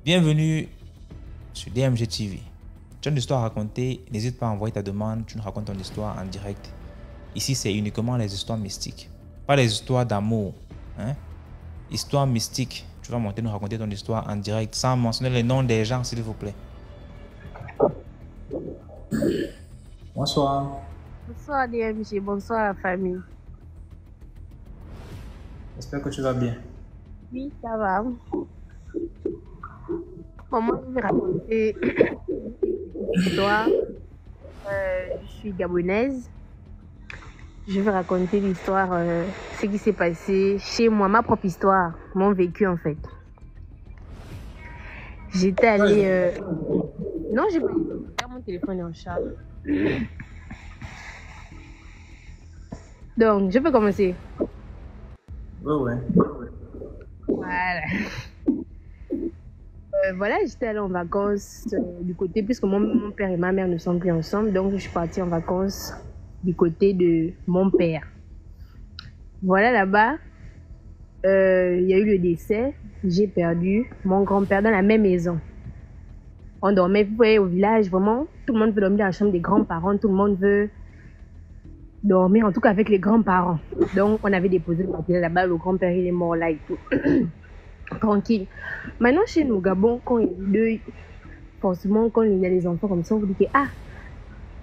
Bienvenue sur DMG TV. Tu as une histoire à raconter, n'hésite pas à envoyer ta demande, tu nous racontes ton histoire en direct. Ici, c'est uniquement les histoires mystiques, pas les histoires d'amour. Histoire mystique, tu vas monter nous raconter ton histoire en direct sans mentionner les noms des gens, s'il vous plaît. Bonsoir. Bonsoir DMG, bonsoir la famille. J'espère que tu vas bien. Oui, ça va. Bon, moi, je vais raconter une histoire. Je suis gabonaise. Je vais raconter l'histoire, ce qui s'est passé chez moi, ma propre histoire, mon vécu en fait. J'étais allée... Non, j'ai pas... Mon téléphone est en charge. Donc, je peux commencer. Ouais. Voilà. Voilà, j'étais allée en vacances du côté, puisque mon père et ma mère ne sont plus ensemble, donc je suis partie en vacances du côté de mon père. Voilà, là-bas, il y a eu le décès. J'ai perdu mon grand-père dans la même maison. On dormait, vous voyez, au village, vraiment, tout le monde veut dormir dans la chambre des grands-parents, tout le monde veut dormir, en tout cas avec les grands-parents. Donc, on avait déposé le papier là-bas, le grand-père, il est mort là et tout. Tranquille. Maintenant, chez nous, au Gabon, quand il y a des deuils, forcément, quand il y a des enfants comme ça, on vous dit que,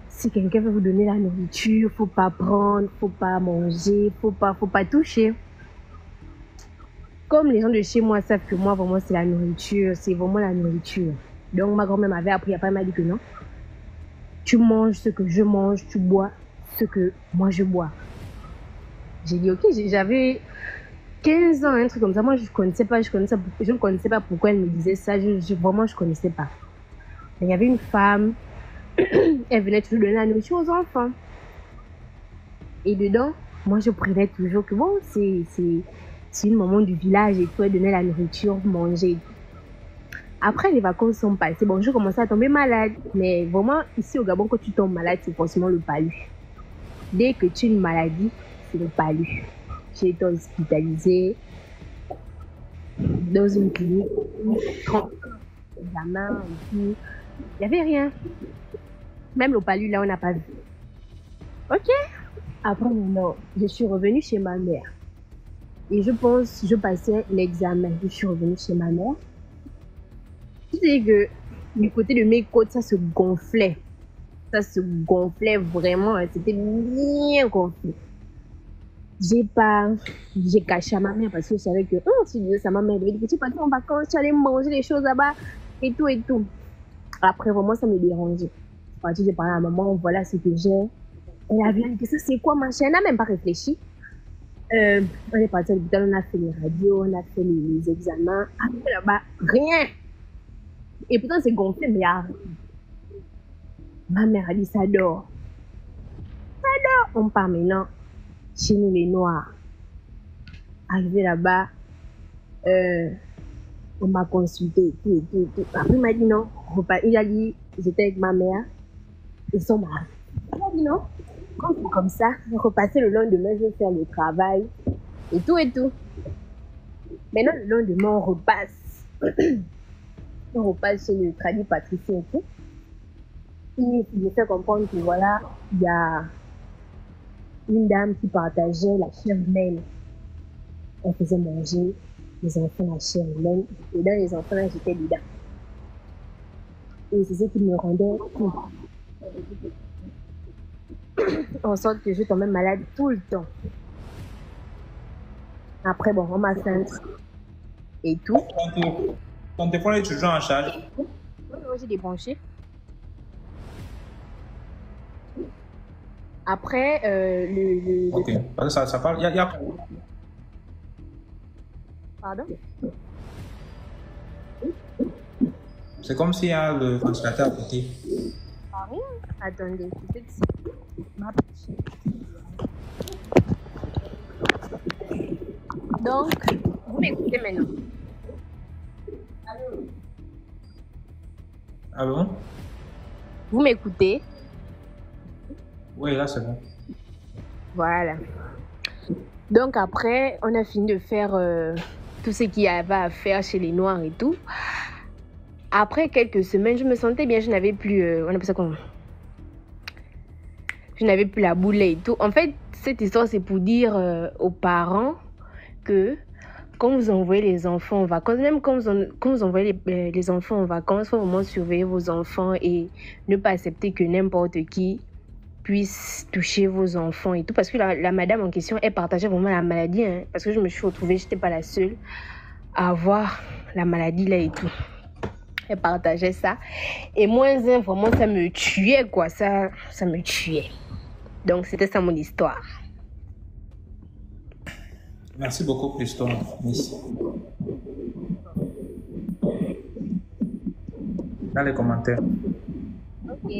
si quelqu'un veut vous donner la nourriture, faut pas prendre, faut pas manger, faut pas toucher. Comme les gens de chez moi savent que moi, vraiment, c'est la nourriture, c'est vraiment la nourriture. Donc, ma grand-mère m'avait appris, après, elle m'a dit que non. Tu manges ce que je mange, tu bois ce que moi je bois. J'ai dit, ok, j'avais 15 ans, un truc comme ça. Moi, je ne connaissais pas pourquoi elle me disait ça. Vraiment, je ne connaissais pas. Il y avait une femme, elle venait toujours donner la nourriture aux enfants. Et dedans, moi, je prenais toujours que bon, c'est une maman du village et tout, elle donnait la nourriture, manger. Après, les vacances sont passées. Bon, je commençais à tomber malade. Mais vraiment, ici au Gabon, quand tu tombes malade, c'est forcément le palu. Dès que tu as une maladie, c'est le palu. J'ai été hospitalisée dans une clinique, examen et tout. Il n'y avait rien. Même le palu, là, on n'a pas vu. Ok. Après, non, je suis revenue chez ma mère. Et je passais l'examen. Je suis revenue chez ma mère. Tu sais que du côté de mes côtes, ça se gonflait. Ça se gonflait vraiment. C'était bien gonflé. J'ai caché à ma mère parce que je savais que si je disais ça à ma mère, elle me dit que tu partais en vacances, tu allais manger des choses là-bas et tout et tout. Après, vraiment, ça me dérangeait. J'ai parlé à maman, voilà ce que j'ai. Elle a vu, elle dit que ça c'est quoi machin, elle n'a même pas réfléchi. On est parti à l'hôpital, on a fait les radios, on a fait les examens. Après là-bas, rien. Et pourtant c'est gonflé, mais rien. Ma mère a dit ça dort. Ça dort. On part maintenant chez nous les Noirs. Arrivé là-bas, on m'a consulté et tout. Après il m'a dit non. Il a dit, j'étais avec ma mère et son mari. Il a dit non. Quand c'est comme ça, repasser le lendemain, je vais faire le travail et tout. Maintenant, le lendemain, on repasse. On repasse chez le tradit patricien et tout. Il me fait comprendre que voilà, il y a une dame qui partageait la chair humaine. Elle faisait manger les enfants la chair humaine. Et dans les enfants, là, j'étais dedans. Et c'est ce qui me rendait fou. En sorte que je tombais malade tout le temps. Après, bon, on m'a fait et tout. Ton téléphone est toujours en charge? Oui, j'ai débranché. Après, Ok, parce que ça parle. Il y a... Pardon? C'est comme s'il y a le ventilateur à côté. Ah, rien. Attendez, peut-être c'est ma petite. Donc, vous m'écoutez maintenant. Ah bon? Vous m'écoutez? Oui, là c'est bon. Voilà. Donc après, on a fini de faire tout ce qu'il y avait à faire chez les Noirs et tout. Après quelques semaines, je me sentais bien, je n'avais plus... on appelle ça comment? Je n'avais plus la boule et tout. En fait, cette histoire, c'est pour dire aux parents que quand vous envoyez les enfants en vacances, même quand vous envoyez les enfants en vacances, il faut vraiment surveiller vos enfants et ne pas accepter que n'importe qui puisse toucher vos enfants et tout. Parce que la madame en question, elle partageait vraiment la maladie. Hein, parce que je me suis retrouvée, je n'étais pas la seule à avoir la maladie là et tout. Elle partageait ça. Et moi, vraiment, ça me tuait, quoi. Ça me tuait. Donc, c'était ça mon histoire. Merci beaucoup pour l'histoire, Miss. Dans les commentaires. Ok.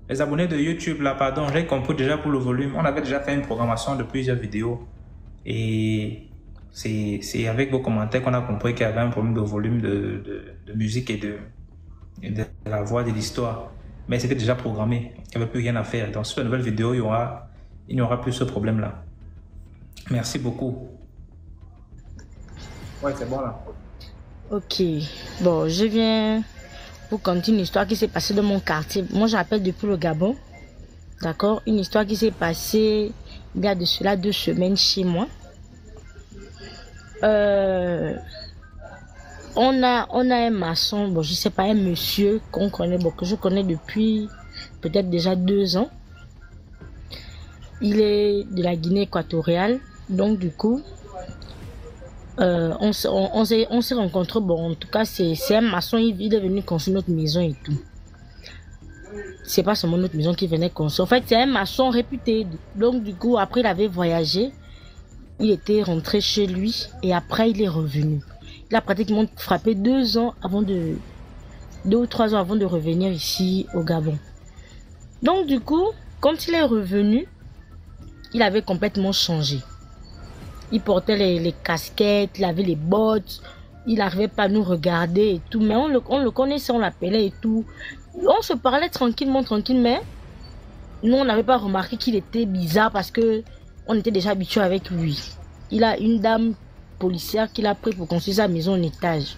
Les abonnés de YouTube, là, pardon, j'ai compris déjà pour le volume. On avait déjà fait une programmation de plusieurs vidéos. Et c'est avec vos commentaires qu'on a compris qu'il y avait un problème de volume de musique et de la voix de l'histoire. Mais c'était déjà programmé. Il n'y avait plus rien à faire. Donc, sur la nouvelle vidéo, il n'y aura plus ce problème-là. Merci beaucoup. Ouais, c'est bon là. Ok. Bon, je viens pour continuer une histoire qui s'est passée dans mon quartier. Moi, j'appelle depuis le Gabon. D'accord? Une histoire qui s'est passée il y a de cela 2 semaines chez moi. On a un maçon, bon, je sais pas, un monsieur qu'on connaît, bon, que je connais depuis peut-être déjà 2 ans. Il est de la Guinée équatoriale, donc du coup, on s'est rencontrés. Bon, en tout cas, c'est un maçon, il est venu construire notre maison et tout. C'est pas seulement notre maison qui venait construire. En fait, c'est un maçon réputé. Donc du coup, après, il avait voyagé. Il était rentré chez lui et après, il est revenu. Il a pratiquement frappé 2 ans avant 2 ou 3 ans avant de revenir ici au Gabon. Donc du coup, quand il est revenu, il avait complètement changé. Il portait les casquettes, il avait les bottes, il n'arrivait pas à nous regarder et tout. Mais on le connaissait, on l'appelait et tout. On se parlait tranquillement, mais nous, on n'avait pas remarqué qu'il était bizarre parce que on était déjà habitué avec lui. Il a une dame policière qu'il a pris pour construire sa maison en étage.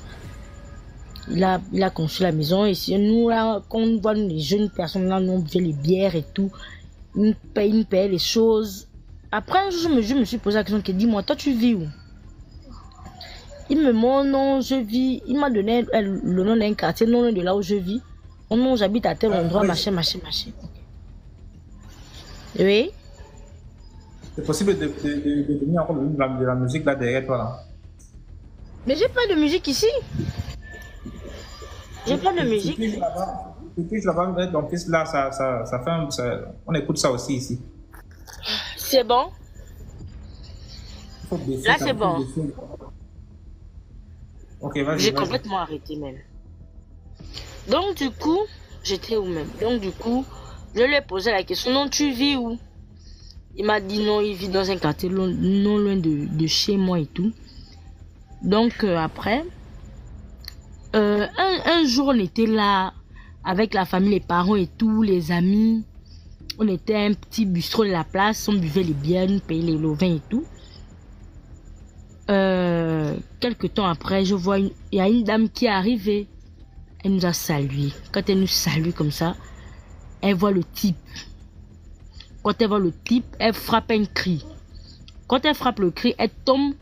Il a construit la maison et si nous, là, quand on voit les jeunes personnes là, nous, on buvait les bières et tout. Il me paye les choses. Après, un jour, je me suis posé la question, dis-moi, toi, tu vis où? Il me dit, non, je vis. Il m'a donné le nom d'un quartier, non, de là où je vis. Oh non, j'habite à tel endroit, oui. machin. Oui. C'est possible de venir encore de la musique là derrière toi là. Mais j'ai pas de musique ici. J'ai pas de musique. Tu là-bas, donc là, ça fait on écoute ça aussi ici. C'est bon. Là, c'est bon. Ok, vas-y. J'ai complètement arrêté même. Donc du coup, j'étais où même? Donc du coup, je lui ai posé la question, non, tu vis où? Il m'a dit non, il vit dans un quartier non loin de chez moi et tout. Donc après, un jour on était là avec la famille, les parents et tout, les amis. On était à un petit bistrot de la place, on buvait les bières, on payait les vins et tout. Quelques temps après, je vois il y a une dame qui est arrivée. Elle nous a salué. Quand elle nous salue comme ça, elle voit le type. Quand elle voit le type, elle frappe un cri. Quand elle frappe le cri, elle tombe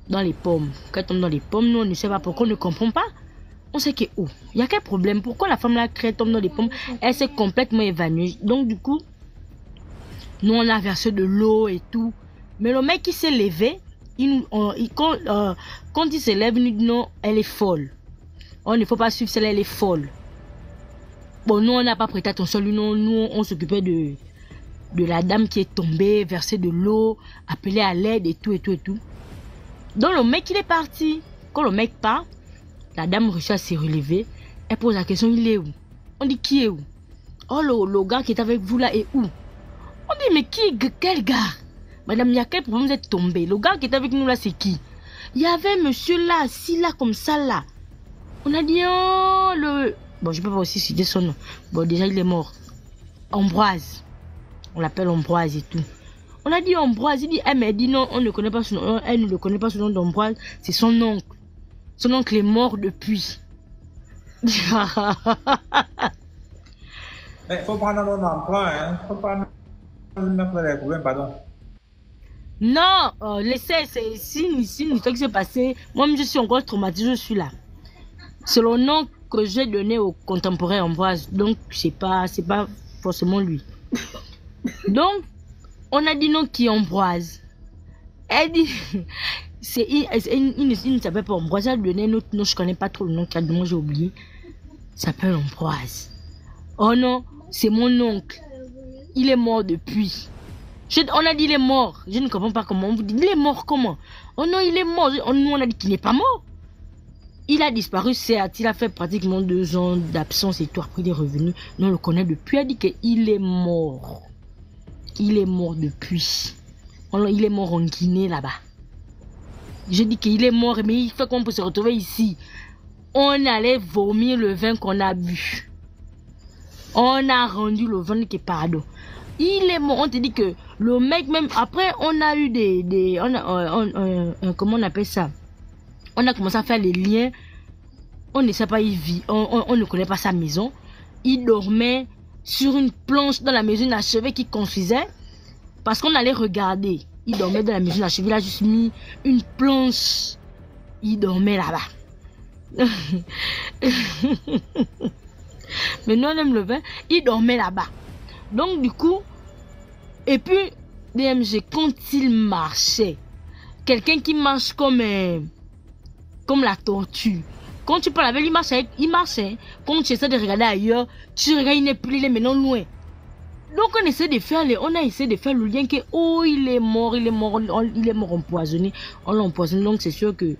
dans les pommes. Quand elle tombe dans les pommes, nous on ne sait pas pourquoi, on ne comprend pas. On sait que, oh, il y a quel problème? Pourquoi la femme là crée, tombe dans les pommes? Elle s'est complètement évanouie. Donc du coup, nous on a versé de l'eau et tout. Mais le mec qui s'est levé, quand il se lève, il nous dit non, elle est folle. On ne faut pas suivre celle-là, elle est folle. Bon, nous on n'a pas prêté attention. Nous on s'occupait de la dame qui est tombée, verser de l'eau, appeler à l'aide et tout. Donc le mec il est parti. Quand le mec part, la dame réussit à se relever. Elle pose la question, il est où? On dit qui est où? Oh le gars qui est avec vous là est où? On dit mais quel gars? Madame, il y a quel problème, vous êtes tombé? Le gars qui est avec nous là c'est qui? Il y avait un monsieur là, assis là comme ça là. On a dit oh bon je peux pas aussi citer son nom. Bon déjà il est mort. Ambroise. On l'appelle Ambroise et tout. On a dit Ambroise, il dit, elle m'a dit non, on ne connaît pas son nom, elle ne le connaît pas son nom d'Ambroise, c'est son oncle. Son oncle est mort depuis. Mais faut prendre un emploi, hein. Faut prendre un problème, pardon. Non, laissez, c'est une histoire qui s'est passée. Moi-même, je suis encore traumatisée, je suis là. C'est le nom que j'ai donné au contemporain Ambroise, donc c'est pas forcément lui. Donc, on a dit non qui est Ambroise. Elle dit, il ne s'appelle pas Ambroise, elle a donné un autre nom, je connais pas trop le nom, moi j'ai oublié. Il s'appelle Ambroise. Oh non, c'est mon oncle. Il est mort depuis. On a dit il est mort. Je ne comprends pas comment. On vous dit il est mort comment? Oh non, il est mort. Nous on a dit qu'il n'est pas mort. Il a disparu, certes. Il a fait pratiquement 2 ans d'absence et tout. Après il est revenu. Nous on le connaît depuis. Il a dit qu'il est mort. Il est mort depuis. Il est mort en Guinée là-bas. Je dis qu'il est mort, mais il fait qu'on peut se retrouver ici. On allait vomir le vin qu'on a bu. On a rendu le vin qui est pardon. Il est mort. On te dit que le mec même après on a eu comment on appelle ça? On a commencé à faire les liens. On ne sait pas il vit. On ne connaît pas sa maison. Il dormait sur une planche dans la maison inachevée qu'il construisait. Parce qu'on allait regarder. Il dormait dans la maison inachevée. Il a juste mis une planche. Il dormait là-bas. Mais nous on aime le vin. Il dormait là-bas. Donc du coup, et puis DMG, quand il marchait, quelqu'un qui marche comme la tortue. Quand tu parles avec lui, il marchait. Quand tu essaies de regarder ailleurs, tu regardes, il n'est plus, il est maintenant loin. Donc on essaie de faire on a essayé de faire le lien que oh il est mort empoisonné. On l'a empoisonné, donc c'est sûr que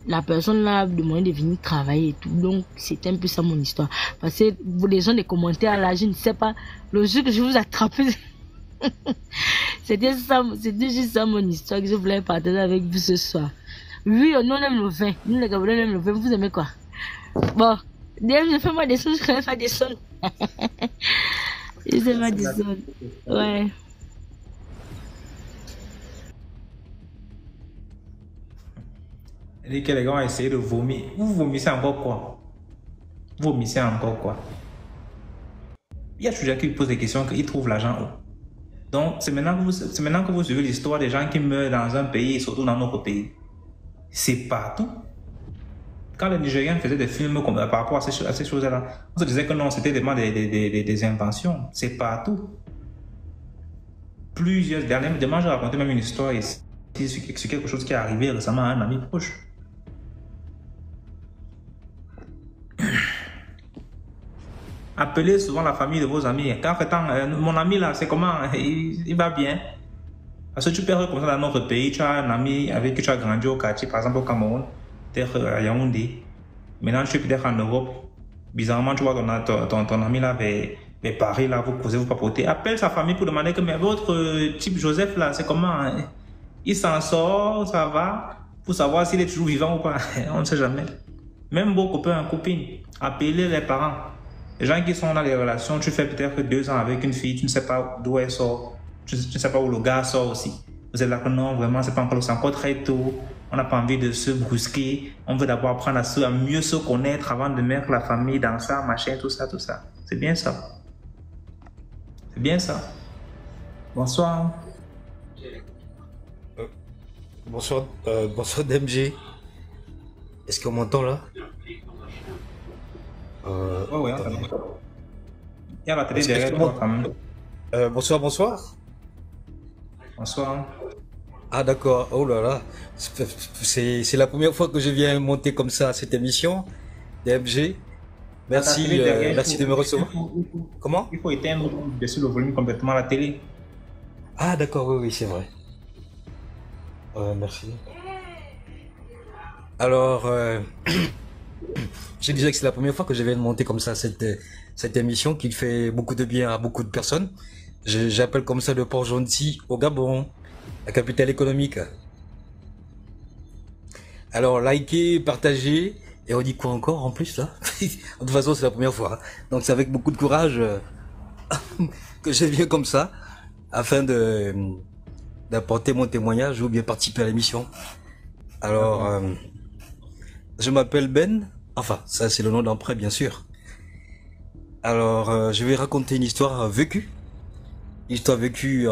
la personne l'a demandé de venir travailler et tout. Donc c'était un peu ça mon histoire. Parce que les gens des commentaires là, je ne sais pas, le jour que je vous attrape, c'était juste ça mon histoire que je voulais partager avec vous ce soir. Oui, nous on aime le vin. Nous les Gabonais on aime le vin. Vous aimez quoi? Bon, je fais moi des sons, je connais pas des sons. Je sais pas des sons. Ouais. Elle dit que les gars ont essayé de vomir. Vous vomissez encore quoi? Vous vomissez encore quoi? Il y a toujours qui pose des questions qu'ils trouvent l'argent où? Donc, c'est maintenant que vous suivez l'histoire des gens qui meurent dans un pays et surtout dans notre pays. C'est partout. Quand les Nigériens faisaient des films par rapport à ces choses-là, on se disait que non, c'était vraiment des inventions. C'est partout. Dernièrement, j'ai raconté même une histoire ici sur quelque chose qui est arrivé récemment à un ami proche. Appelez souvent la famille de vos amis. Mon ami là, c'est comment? Il va bien. Parce que tu peux comme ça dans notre pays, tu as un ami avec qui tu as grandi au quartier, par exemple au Cameroun, peut-être à Yaoundé. Maintenant, tu es peut-être en Europe. Bizarrement, tu vois ton ami là vers Paris, là, vous causez, vous papotez. Appelle sa famille pour demander que mais votre type Joseph là, c'est comment? Il s'en sort, ça va? Pour savoir s'il est toujours vivant ou pas. On ne sait jamais. Même vos copains, copines, appelez les parents. Les gens qui sont dans les relations, tu fais peut-être 2 ans avec une fille, tu ne sais pas d'où elle sort. Tu ne sais pas où le gars sort aussi. Vous êtes là que non, vraiment, c'est encore très tôt. On n'a pas envie de se brusquer. On veut d'abord apprendre à mieux se connaître avant de mettre la famille dans ça, machin, tout ça, tout ça. C'est bien ça. C'est bien ça. Bonsoir. Bonsoir DMG. Est-ce qu'on m'entend là? Oui, il y a la télé derrière toi quand même. Bonsoir. Bonsoir. Ah d'accord, oh là là, c'est la première fois que je viens monter comme ça cette émission, DMG. Merci, merci de me recevoir. Comment? Il faut éteindre dessus le volume complètement la télé. Ah d'accord, oui, c'est vrai. Merci. Alors, je disais que c'est la première fois que je viens de monter comme ça cette émission qui fait beaucoup de bien à beaucoup de personnes. J'appelle comme ça de Port-Gentil au Gabon, la capitale économique. Alors, likez, partagez, et on dit quoi encore en plus là? De toute façon, c'est la première fois. Donc c'est avec beaucoup de courage que je viens comme ça. afin d'apporter mon témoignage ou bien participer à l'émission. Alors, je m'appelle Ben. Enfin, ça c'est le nom d'emprunt, bien sûr. Alors, je vais raconter une histoire vécue. Histoire vécue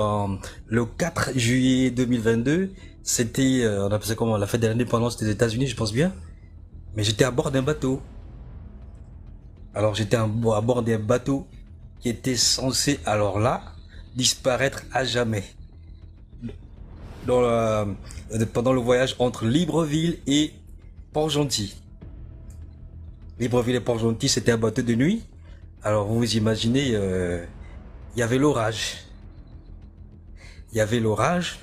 le 4 juillet 2022. C'était, on appelle ça comment, la fête de l'indépendance des États-Unis, je pense bien. Mais j'étais à bord d'un bateau. Alors, j'étais à bord d'un bateau qui était censé, alors là, disparaître à jamais. Pendant le voyage entre Libreville et Port-Gentil. Libreville et Port-Gentil, c'était un bateau de nuit. Alors, vous vous imaginez, il y avait l'orage. Il y avait l'orage.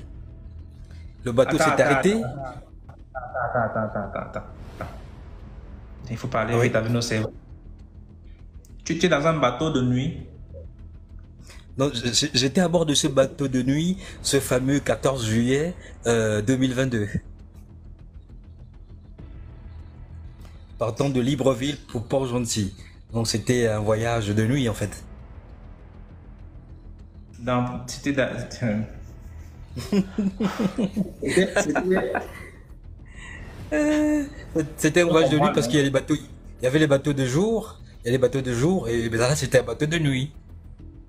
Le bateau s'est arrêté. Attends. Il faut parler Oui. vite avec nos cerveaux. Tu es dans un bateau de nuit. Non, j'étais à bord de ce bateau de nuit, ce fameux 14 juillet 2022. Partant de Libreville pour Port-Gentil. Donc c'était un voyage de nuit en fait. C'était C'était un voyage de nuit parce qu'il y a les bateaux, il y avait les bateaux de jour, il y a les bateaux de jour et ben là c'était un bateau de nuit.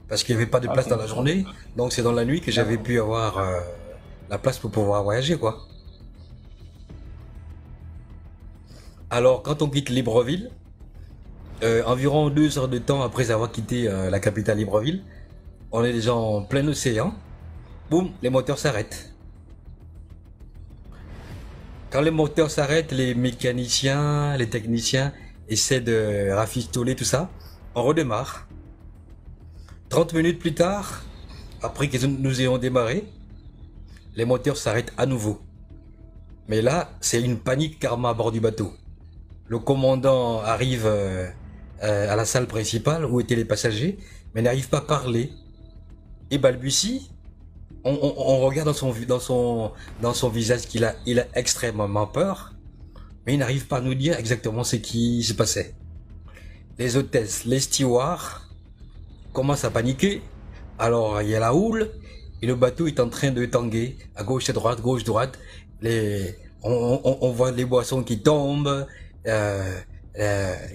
Parce qu'il n'y avait pas de place dans la journée, donc c'est dans la nuit que j'avais pu avoir la place pour pouvoir voyager quoi. Alors quand on quitte Libreville, environ 2 heures de temps après avoir quitté la capitale Libreville, on est déjà en plein océan, boum, les moteurs s'arrêtent. Quand les moteurs s'arrêtent, les mécaniciens, les techniciens essaient de rafistoler tout ça, on redémarre. 30 minutes plus tard, après que nous ayons démarré, les moteurs s'arrêtent à nouveau. Mais là, c'est une panique karma à bord du bateau. Le commandant arrive à la salle principale où étaient les passagers, mais n'arrive pas à parler. Et balbutie. On regarde dans son visage qu'il a extrêmement peur, mais il n'arrive pas à nous dire exactement ce qui se passait. Les hôtesses, les stewards commencent à paniquer. Alors il y a la houle et le bateau est en train de tanguer à gauche à droite, gauche droite. On voit les boissons qui tombent,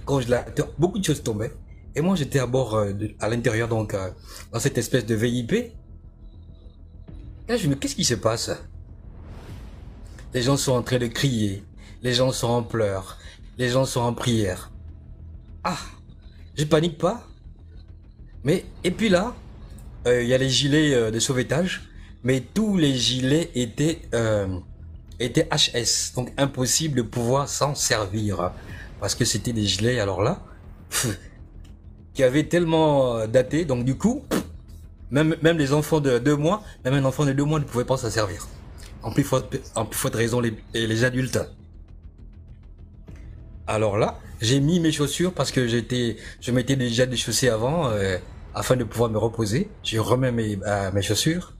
congélateurs, beaucoup de choses tombaient. Et moi j'étais à bord, à l'intérieur donc dans cette espèce de VIP. Là je me dis qu'est-ce qui se passe? Les gens sont en train de crier, les gens sont en pleurs, les gens sont en prière. Ah, je panique pas. Mais, et puis là, il y a les gilets de sauvetage, mais tous les gilets étaient HS, donc impossible de pouvoir s'en servir. Parce que c'était des gilets, alors là, qui avaient tellement daté, donc du coup, même les enfants de 2 mois, même un enfant de 2 mois ne pouvait pas s'en servir. En plus forte raison, les adultes. Alors là, j'ai mis mes chaussures parce que je m'étais déjà déchaussé avant, afin de pouvoir me reposer. Je remets mes chaussures.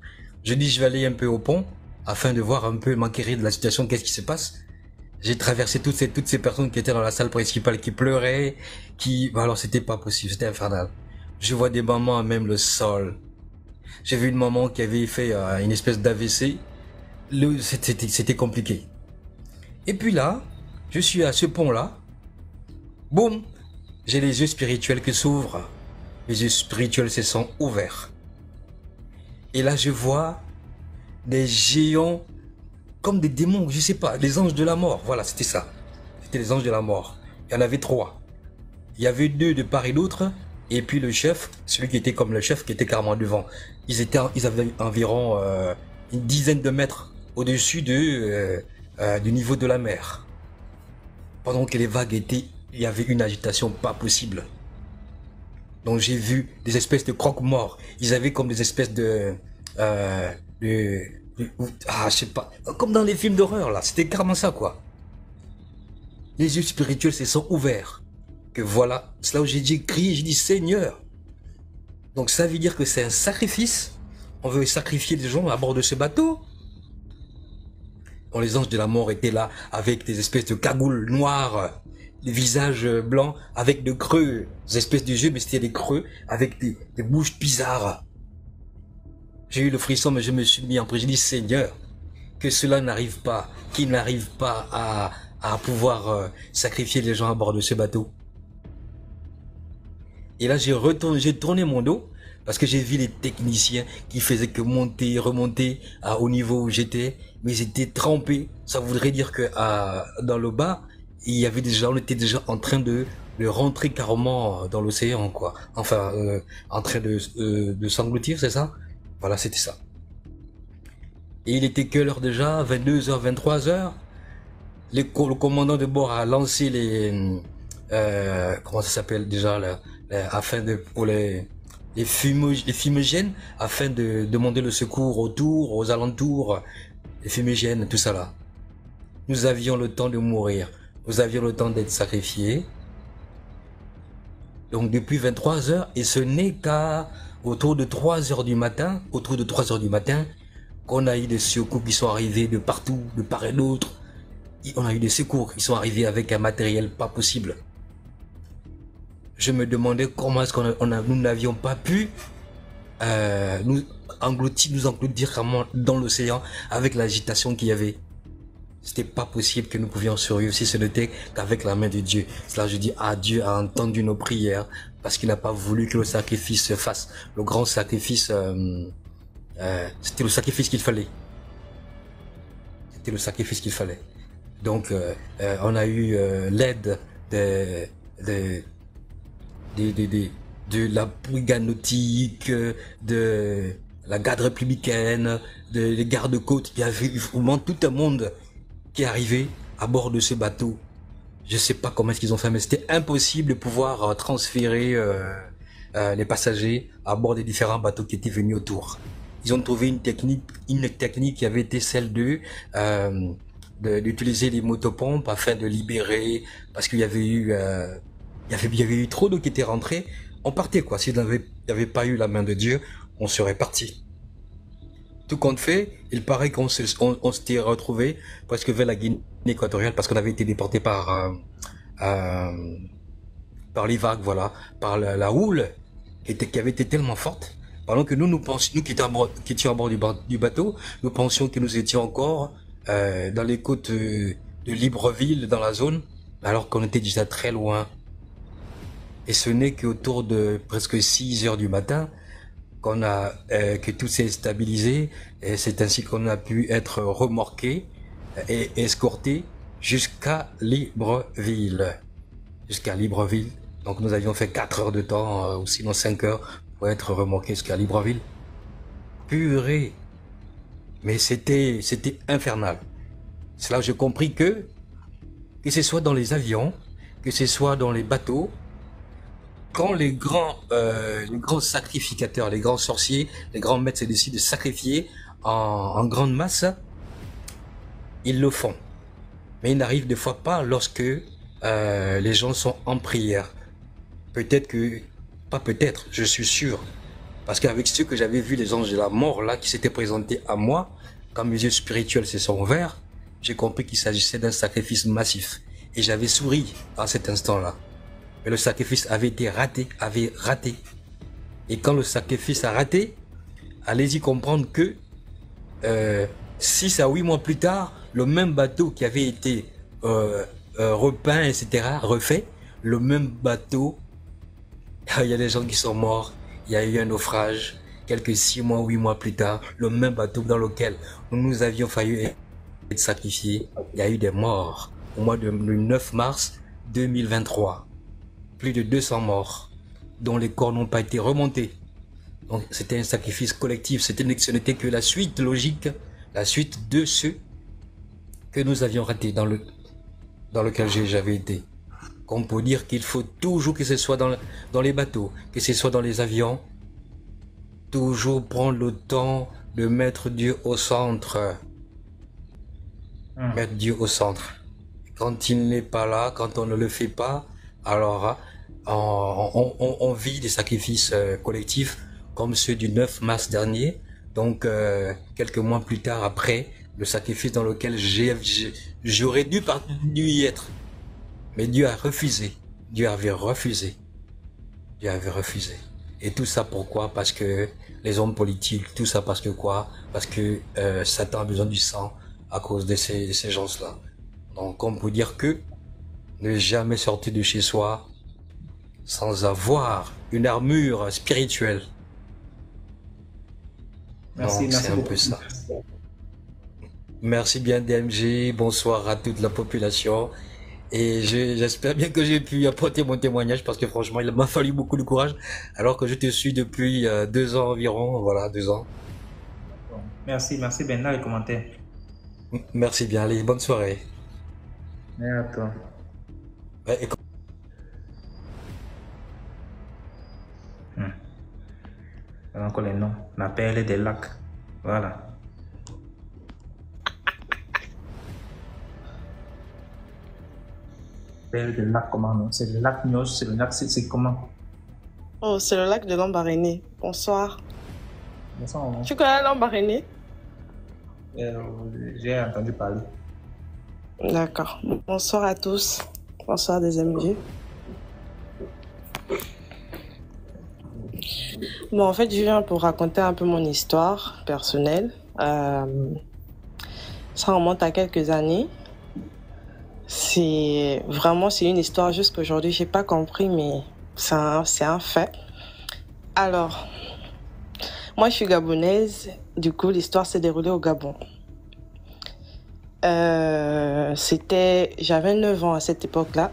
Je dis je vais aller un peu au pont, afin de voir un peu m'enquérir de la situation, qu'est-ce qui se passe. J'ai traversé toutes ces personnes qui étaient dans la salle principale, qui pleuraient, alors c'était pas possible, c'était infernal. Je vois des mamans à même le sol. J'ai vu une maman qui avait fait une espèce d'AVC. C'était compliqué. Et puis là, je suis à ce pont-là. Boum, j'ai les yeux spirituels qui s'ouvrent. Les yeux spirituels se sont ouverts. Et là, je vois des géants comme des démons, je sais pas, les anges de la mort. Voilà, c'était ça. C'était les anges de la mort. Il y en avait 3. Il y avait 2 de part et d'autre. Et puis le chef, celui qui était comme le chef, qui était carrément devant. Ils avaient environ une dizaine de mètres au-dessus du niveau de la mer. Pendant que les vagues étaient, il y avait une agitation pas possible. Donc j'ai vu des espèces de croque-morts. Ils avaient comme des espèces je sais pas, comme dans les films d'horreur là. C'était carrément ça quoi. Les yeux spirituels se sont ouverts. Que voilà, c'est là où j'ai dit crier, j'ai dit Seigneur. Donc ça veut dire que c'est un sacrifice. On veut sacrifier des gens à bord de ce bateau. Donc les anges de la mort étaient là avec des espèces de cagoules noires, des visages blancs avec de creux, des espèces de yeux, mais c'était des creux avec des bouches bizarres. J'ai eu le frisson, mais je me suis mis en prière. J'ai dit, Seigneur, que cela n'arrive pas, qu'il n'arrive pas à pouvoir sacrifier les gens à bord de ce bateau. Et là, j'ai tourné mon dos parce que j'ai vu les techniciens qui faisaient que monter, remonter au niveau où j'étais, mais ils étaient trempés. Ça voudrait dire que dans le bas, il y avait déjà, on était déjà en train de rentrer carrément dans l'océan, quoi. Enfin, en train de s'engloutir, c'est ça? Voilà, c'était ça. Et il était quelle heure déjà? 22h, 23h. Le commandant de bord a lancé les comment ça s'appelle déjà là, afin de pour les fumigènes afin de demander le secours autour, aux alentours, les fumigènes, tout ça là. Nous avions le temps de mourir, nous avions le temps d'être sacrifiés. Donc depuis 23h, et ce n'est qu'à autour de 3h du matin, qu'on a eu des secours qui sont arrivés de partout, de part et d'autre. On a eu des secours qui sont arrivés avec un matériel pas possible. Je me demandais comment est-ce nous n'avions pas pu nous engloutir dans l'océan avec l'agitation qu'il y avait. C'était pas possible que nous pouvions survivre si ce n'était qu'avec la main de Dieu. Cela, je dis, Dieu a entendu nos prières parce qu'il n'a pas voulu que le sacrifice se fasse. Le grand sacrifice, c'était le sacrifice qu'il fallait. C'était le sacrifice qu'il fallait. Donc, on a eu l'aide de la brigade nautique, de la garde républicaine, des gardes-côtes. Il y avait vraiment tout un monde qui est arrivé à bord de ce bateau. Je sais pas comment est-ce qu'ils ont fait, mais c'était impossible de pouvoir transférer les passagers à bord des différents bateaux qui étaient venus autour. Ils ont trouvé une technique qui avait été celle d'utiliser les motopompes afin de libérer, parce qu'il y avait eu trop d'eau qui était rentrée. On partait quoi. S'il n'y avait pas eu la main de Dieu, on serait parti. Tout compte fait, il paraît qu'on s'était retrouvé presque vers la Guinée équatoriale parce qu'on avait été déporté par les vagues, voilà, par la houle qui avait été tellement forte. Pendant que nous qui étions à bord du bateau, nous pensions que nous étions encore dans les côtes de Libreville, dans la zone, alors qu'on était déjà très loin. Et ce n'est qu'autour de presque 6 heures du matin que tout s'est stabilisé, et c'est ainsi qu'on a pu être remorqué et escorté jusqu'à Libreville. Donc nous avions fait 4 heures de temps, ou sinon 5 heures, pour être remorqué jusqu'à Libreville. Purée! Mais c'était infernal. C'est là où j'ai compris que ce soit dans les avions, que ce soit dans les bateaux, quand les grands sacrificateurs, les grands sorciers, les grands maîtres se décident de sacrifier en grande masse, ils le font. Mais il n'arrive des fois pas lorsque les gens sont en prière. Je suis sûr. Parce qu'avec ce que j'avais vu, les anges de la mort là qui s'étaient présentés à moi, quand mes yeux spirituels se sont ouverts, j'ai compris qu'il s'agissait d'un sacrifice massif. Et j'avais souri à cet instant-là. Mais le sacrifice avait raté. Et quand le sacrifice a raté, allez-y comprendre que 6 à 8 mois plus tard, le même bateau qui avait été repeint, etc., refait, le même bateau, il y a des gens qui sont morts, il y a eu un naufrage, quelques 6 mois, 8 mois plus tard, le même bateau dans lequel nous avions failli être sacrifiés, il y a eu des morts. Au mois de 9 mars 2023, plus de 200 morts, dont les corps n'ont pas été remontés. Donc c'était un sacrifice collectif, ce n'était que la suite logique, la suite de ce que nous avions raté dans lequel j'avais été. Qu'on peut dire qu'il faut toujours, que ce soit dans les bateaux, que ce soit dans les avions, toujours prendre le temps de mettre Dieu au centre. Mettre Dieu au centre. Quand il n'est pas là, quand on ne le fait pas, alors on vit des sacrifices collectifs comme ceux du 9 mars dernier. Donc quelques mois plus tard, après le sacrifice dans lequel j'aurais dû y être. Mais Dieu a refusé. Dieu avait refusé. Et tout ça pourquoi? Parce que les hommes politiques, tout ça parce que quoi? Parce que Satan a besoin du sang à cause de ces gens-là. Donc on peut dire que ne jamais sortir de chez soi sans avoir une armure spirituelle. Merci, Donc, merci c'est un beaucoup. peu ça. Merci bien DMG, bonsoir à toute la population. Et j'espère bien que j'ai pu apporter mon témoignage parce que franchement, il m'a fallu beaucoup de courage alors que je te suis depuis 2 ans environ, voilà, 2 ans. Bon, merci, merci Bernard, les commentaires. Merci bien, allez, bonne soirée. Merci à toi. Ouais, et Voilà encore les noms. La perle des lacs. Voilà. Perle des lacs, comment non? C'est le lac Nyos, c'est le lac, c'est comment? Oh, c'est le lac de Lambaréné. Bonsoir. Bonsoir, maman. Tu connais Lambaréné? J'ai entendu parler. D'accord. Bonsoir à tous. Bonsoir des amis. Bon, en fait, je viens pour raconter un peu mon histoire personnelle. Ça remonte à quelques années. C'est une histoire juste qu'aujourd'hui, j'ai pas compris, mais c'est un fait. Alors, moi, je suis gabonaise. Du coup, l'histoire s'est déroulée au Gabon. J'avais 9 ans à cette époque-là.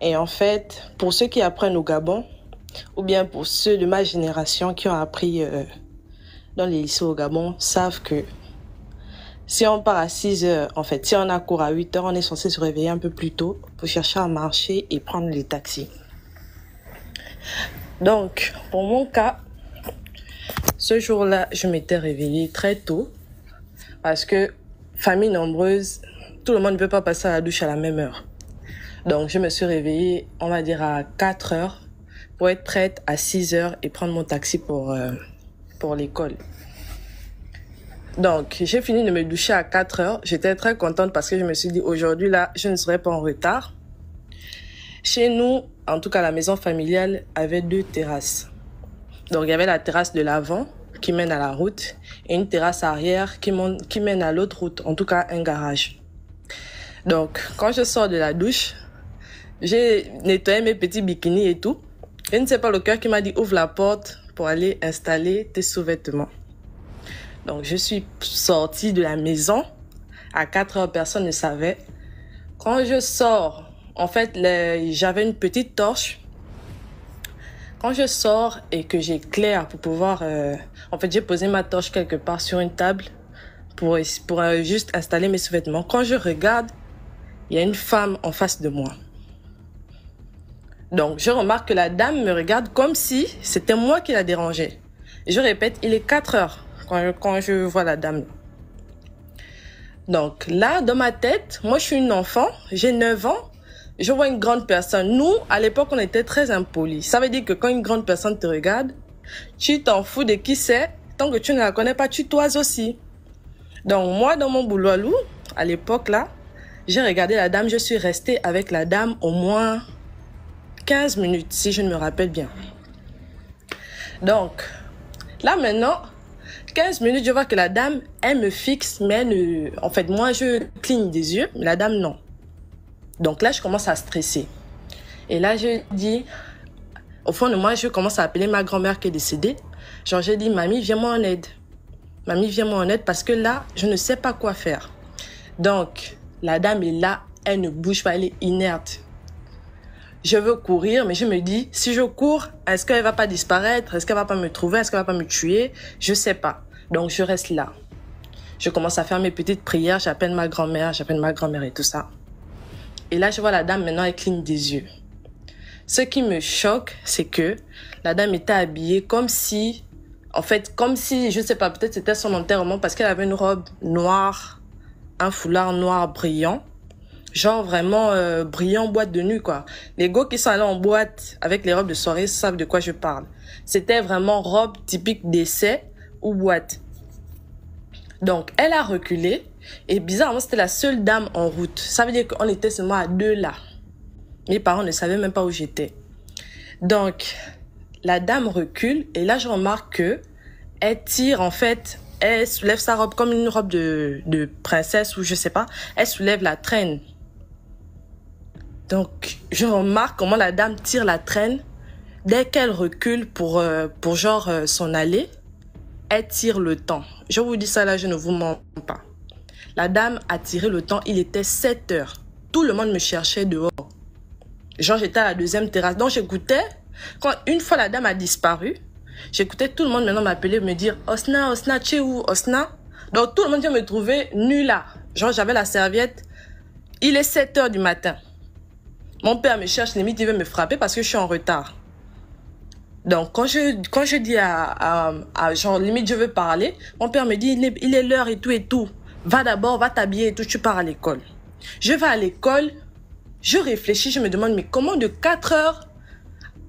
Et en fait, pour ceux qui apprennent au Gabon, ou bien pour ceux de ma génération qui ont appris dans les lycées au Gabon, savent que si on part à 6 heures, en fait, si on a cours à 8 heures, on est censé se réveiller un peu plus tôt pour chercher à marcher et prendre les taxis. Donc, pour mon cas, ce jour-là, je m'étais réveillée très tôt parce que, famille nombreuse, tout le monde ne peut pas passer à la douche à la même heure. Donc, je me suis réveillée, on va dire, à 4 heures pour être prête à 6 heures et prendre mon taxi pour l'école. Donc, j'ai fini de me doucher à 4 heures. J'étais très contente parce que je me suis dit, aujourd'hui, là, je ne serai pas en retard. Chez nous, en tout cas, la maison familiale avait 2 terrasses. Donc, il y avait la terrasse de l'avant qui mène à la route et une terrasse arrière qui mène à l'autre route, en tout cas, un garage. Donc, quand je sors de la douche, j'ai nettoyé mes petits bikinis et tout. Je ne sais pas le cœur qui m'a dit, ouvre la porte pour aller installer tes sous-vêtements. Donc, je suis sortie de la maison. À 4 heures, personne ne savait. Quand je sors, en fait, j'avais une petite torche. Quand je sors et que j'éclaire pour pouvoir... en fait, j'ai posé ma torche quelque part sur une table pour juste installer mes sous-vêtements. Quand je regarde, il y a une femme en face de moi. Donc, je remarque que la dame me regarde comme si c'était moi qui la dérangeais. Et je répète, il est 4 heures. Quand je vois la dame. Donc là, dans ma tête, moi je suis une enfant, j'ai 9 ans, je vois une grande personne. Nous, à l'époque, on était très impolis. Ça veut dire que quand une grande personne te regarde, tu t'en fous de qui c'est, tant que tu ne la connais pas, tu toises aussi. Donc moi, dans mon boulot à l'époque là, j'ai regardé la dame, je suis restée avec la dame au moins 15 minutes, si je ne me rappelle bien. Donc, là maintenant... 15 minutes, je vois que la dame, elle me fixe, mais en fait, moi, je cligne des yeux, mais la dame, non. Donc là, je commence à stresser. Et là, je dis, au fond de moi, je commence à appeler ma grand-mère qui est décédée. Genre, j'ai dit, mamie, viens-moi en aide. Mamie, viens-moi en aide parce que là, je ne sais pas quoi faire. Donc, la dame est là, elle ne bouge pas, elle est inerte. Je veux courir, mais je me dis, si je cours, est-ce qu'elle va pas disparaître? Est-ce qu'elle va pas me trouver? Est-ce qu'elle va pas me tuer? Je sais pas. Donc, je reste là. Je commence à faire mes petites prières. J'appelle ma grand-mère et tout ça. Et là, je vois la dame, maintenant, elle cligne des yeux. Ce qui me choque, c'est que la dame était habillée comme si, je sais pas, peut-être c'était son enterrement parce qu'elle avait une robe noire, un foulard noir brillant. Genre vraiment brillant, boîte de nuit, quoi. Les gars qui sont allés en boîte avec les robes de soirée savent de quoi je parle. C'était vraiment robe typique d'essai ou boîte. Donc, elle a reculé. Et bizarrement, c'était la seule dame en route. Ça veut dire qu'on était seulement à 2 là. Mes parents ne savaient même pas où j'étais. Donc, la dame recule et là, je remarque que elle tire, en fait, elle soulève sa robe comme une robe de princesse ou je sais pas. Elle soulève la traîne. Donc, je remarque comment la dame tire la traîne. Dès qu'elle recule pour genre s'en aller, elle tire le temps. Je vous dis ça là, je ne vous mens pas. La dame a tiré le temps, il était 7 heures. Tout le monde me cherchait dehors. Genre, j'étais à la deuxième terrasse. Donc, j'écoutais. Quand une fois la dame a disparu, j'écoutais tout le monde maintenant m'appeler, me dire « Osna, Osna, tu es où, Osna ?» Donc, tout le monde vient me trouver nu là. Genre, j'avais la serviette. Il est 7 heures du matin. Mon père me cherche, limite, il veut me frapper parce que je suis en retard. Donc, quand je dis à genre, limite, je veux parler, mon père me dit, il est l'heure et tout et tout. Va d'abord, va t'habiller et tout, tu pars à l'école. Je vais à l'école, je réfléchis, je me demande, mais comment de 4 heures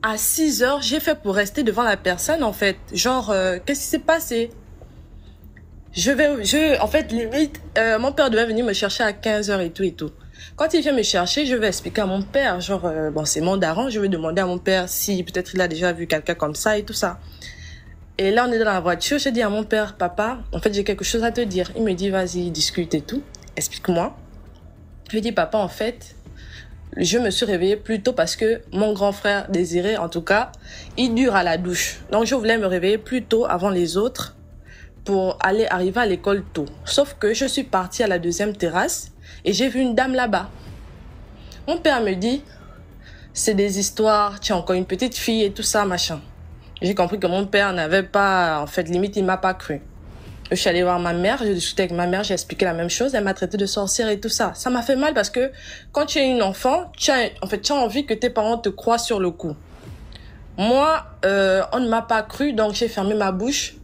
à 6 heures, j'ai fait pour rester devant la personne, en fait? Genre, qu'est-ce qui s'est passé? En fait, limite, mon père devait venir me chercher à 15 heures et tout et tout. Quand il vient me chercher, je vais expliquer à mon père, genre, bon, c'est mon daron, je vais demander à mon père si peut-être il a déjà vu quelqu'un comme ça et tout ça. Et là, on est dans la voiture, je dis à mon père, papa, en fait, j'ai quelque chose à te dire. Il me dit, vas-y, discute et tout, explique-moi. Je lui dis, papa, en fait, je me suis réveillée plus tôt parce que mon grand frère Désiré, en tout cas, il dure à la douche. Donc, je voulais me réveiller plus tôt avant les autres pour arriver à l'école tôt. Sauf que je suis partie à la deuxième terrasse et j'ai vu une dame là-bas. Mon père me dit, c'est des histoires, tu es encore une petite fille et tout ça, machin. J'ai compris que mon père n'avait pas, en fait, limite, il m'a pas cru. Je suis allée voir ma mère, j'ai discuté avec ma mère, j'ai expliqué la même chose, elle m'a traité de sorcière et tout ça. Ça m'a fait mal parce que quand tu es une enfant, tu as envie que tes parents te croient sur le coup. Moi, on ne m'a pas cru, donc j'ai fermé ma bouche.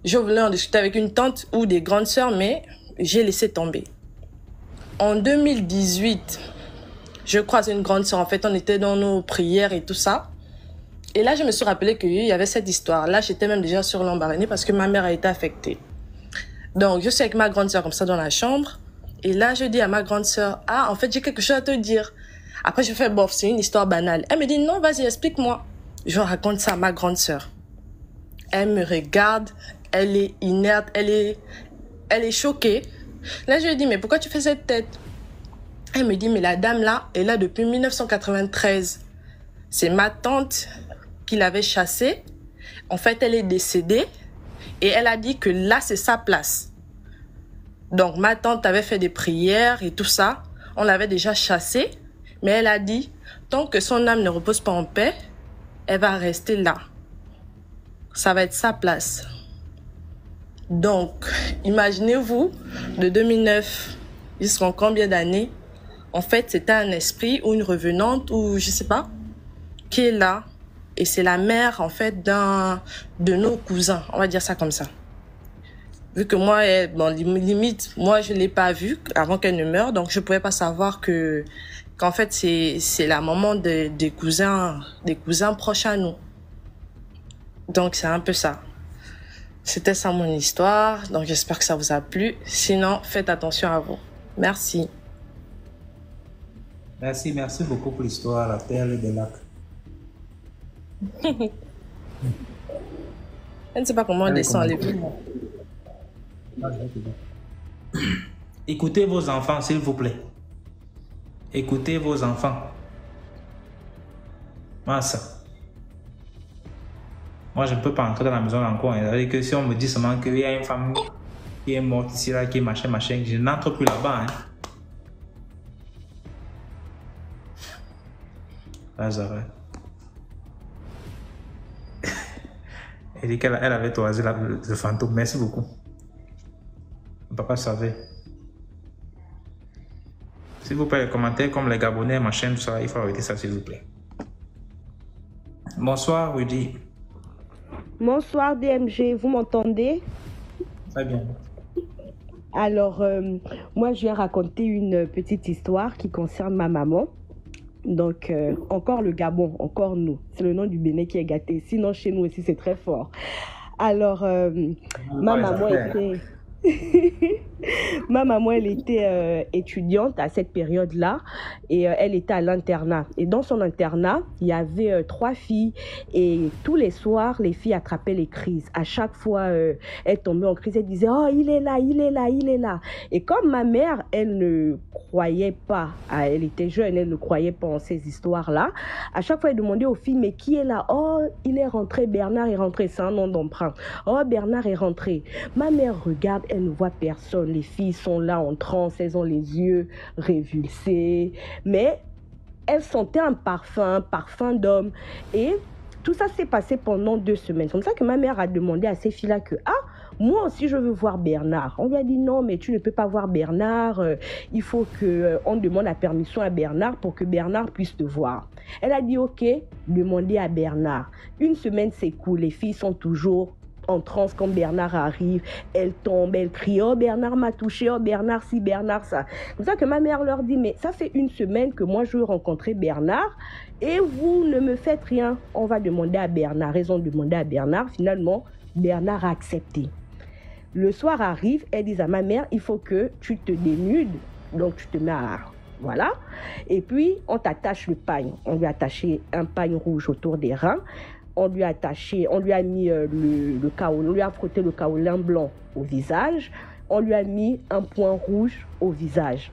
Je voulais en discuter avec une tante ou des grandes sœurs, mais j'ai laissé tomber. En 2018, je croise une grande sœur. En fait, on était dans nos prières et tout ça. Et là, je me suis rappelé qu'il y avait cette histoire. Là, j'étais même déjà sur l'embarrassée parce que ma mère a été affectée. Donc, je suis avec ma grande sœur comme ça dans la chambre. Et là, je dis à ma grande sœur, ah, en fait, j'ai quelque chose à te dire. Après, je fais, bof, c'est une histoire banale. Elle me dit, non, vas-y, explique-moi. Je raconte ça à ma grande sœur. Elle me regarde, elle est inerte, elle est choquée. Là, je lui dis, mais pourquoi tu fais cette tête? Elle me dit, mais la dame là est là depuis 1993. C'est ma tante qui l'avait chassée. En fait, elle est décédée et elle a dit que là, c'est sa place. Donc, ma tante avait fait des prières et tout ça. On l'avait déjà chassée, mais elle a dit, tant que son âme ne repose pas en paix, elle va rester là. Ça va être sa place. Donc, imaginez-vous, de 2009 jusqu'en combien d'années, en fait, c'était un esprit ou une revenante ou je sais pas, qui est là. Et c'est la mère, en fait, de nos cousins. On va dire ça comme ça. Vu que moi, bon, limite, moi, je l'ai pas vue avant qu'elle ne meure. Donc, je pouvais pas savoir qu'en fait, c'est la maman des cousins proches à nous. Donc, c'est un peu ça. C'était ça mon histoire. Donc, j'espère que ça vous a plu. Sinon, faites attention à vous. Merci. Merci beaucoup pour l'histoire, la perle des lacs. Je ne sais pas comment on descend les plus. Écoutez vos enfants, s'il vous plaît. Écoutez vos enfants. Massa. Moi, je ne peux pas entrer dans la maison encore. C'est-à-dire que si on me dit seulement qu'il y a une femme qui est morte ici, là, qui est machin, je n'entre plus là-bas. Hein. Lazare. Elle dit qu'elle avait toisé le fantôme. Merci beaucoup. Papa savait. S'il vous plaît, les commentaires comme les Gabonais, machin, tout ça, il faut arrêter ça, s'il vous plaît. Bonsoir, Rudy. Bonsoir, DMG. Vous m'entendez? Très bien. Alors, moi, je vais raconter une petite histoire qui concerne ma maman. Donc, encore le Gabon, encore nous. C'est le nom du Bénin qui est gâté. Sinon, chez nous aussi, c'est très fort. Alors, ma maman était... Ma maman, elle était étudiante à cette période-là et elle était à l'internat. Et dans son internat, il y avait 3 filles et tous les soirs, les filles attrapaient les crises. À chaque fois, elles tombaient en crise, elles disaient « Oh, il est là, il est là, il est là ». Et comme ma mère, elle ne croyait pas, elle était jeune, elle ne croyait pas en ces histoires-là, à chaque fois, elle demandait aux filles « Mais qui est là ?»« Oh, il est rentré, Bernard est rentré, c'est un nom d'emprunt. Oh, Bernard est rentré. » Ma mère regarde, elle ne voit personne. Les filles sont là en transe, elles ont les yeux révulsés, mais elles sentaient un parfum d'homme. Et tout ça s'est passé pendant 2 semaines. C'est comme ça que ma mère a demandé à ces filles-là que, moi aussi je veux voir Bernard. On lui a dit non, mais tu ne peux pas voir Bernard. Il faut qu'on demande la permission à Bernard pour que Bernard puisse te voir. Elle a dit ok, demandez à Bernard. 1 semaine s'écoule, les filles sont toujours en transe quand Bernard arrive, elle tombe, elle crie « Oh, Bernard m'a touché, oh, Bernard ci, Bernard ça ». C'est pour ça que ma mère leur dit « Mais ça fait 1 semaine que moi je veux rencontrer Bernard et vous ne me faites rien. On va demander à Bernard. » Ils ont demandé à Bernard. Finalement, Bernard a accepté. Le soir arrive, elles disent à ma mère « Il faut que tu te dénudes. » Donc tu te mets à... Voilà. Et puis, on t'attache le pagne. On lui a attaché un pagne rouge autour des reins. On lui a attaché, on lui a mis le kaolin, on lui a frotté le kaolin blanc au visage. On lui a mis un point rouge au visage.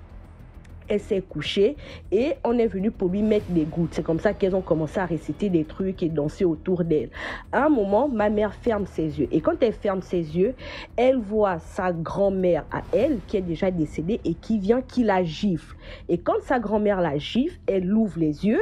Elle s'est couchée et on est venu pour lui mettre des gouttes. C'est comme ça qu'elles ont commencé à réciter des trucs et danser autour d'elle. À un moment, ma mère ferme ses yeux. Et quand elle ferme ses yeux, elle voit sa grand-mère à elle, qui est déjà décédée et qui vient, qui la gifle. Et quand sa grand-mère la gifle, elle ouvre les yeux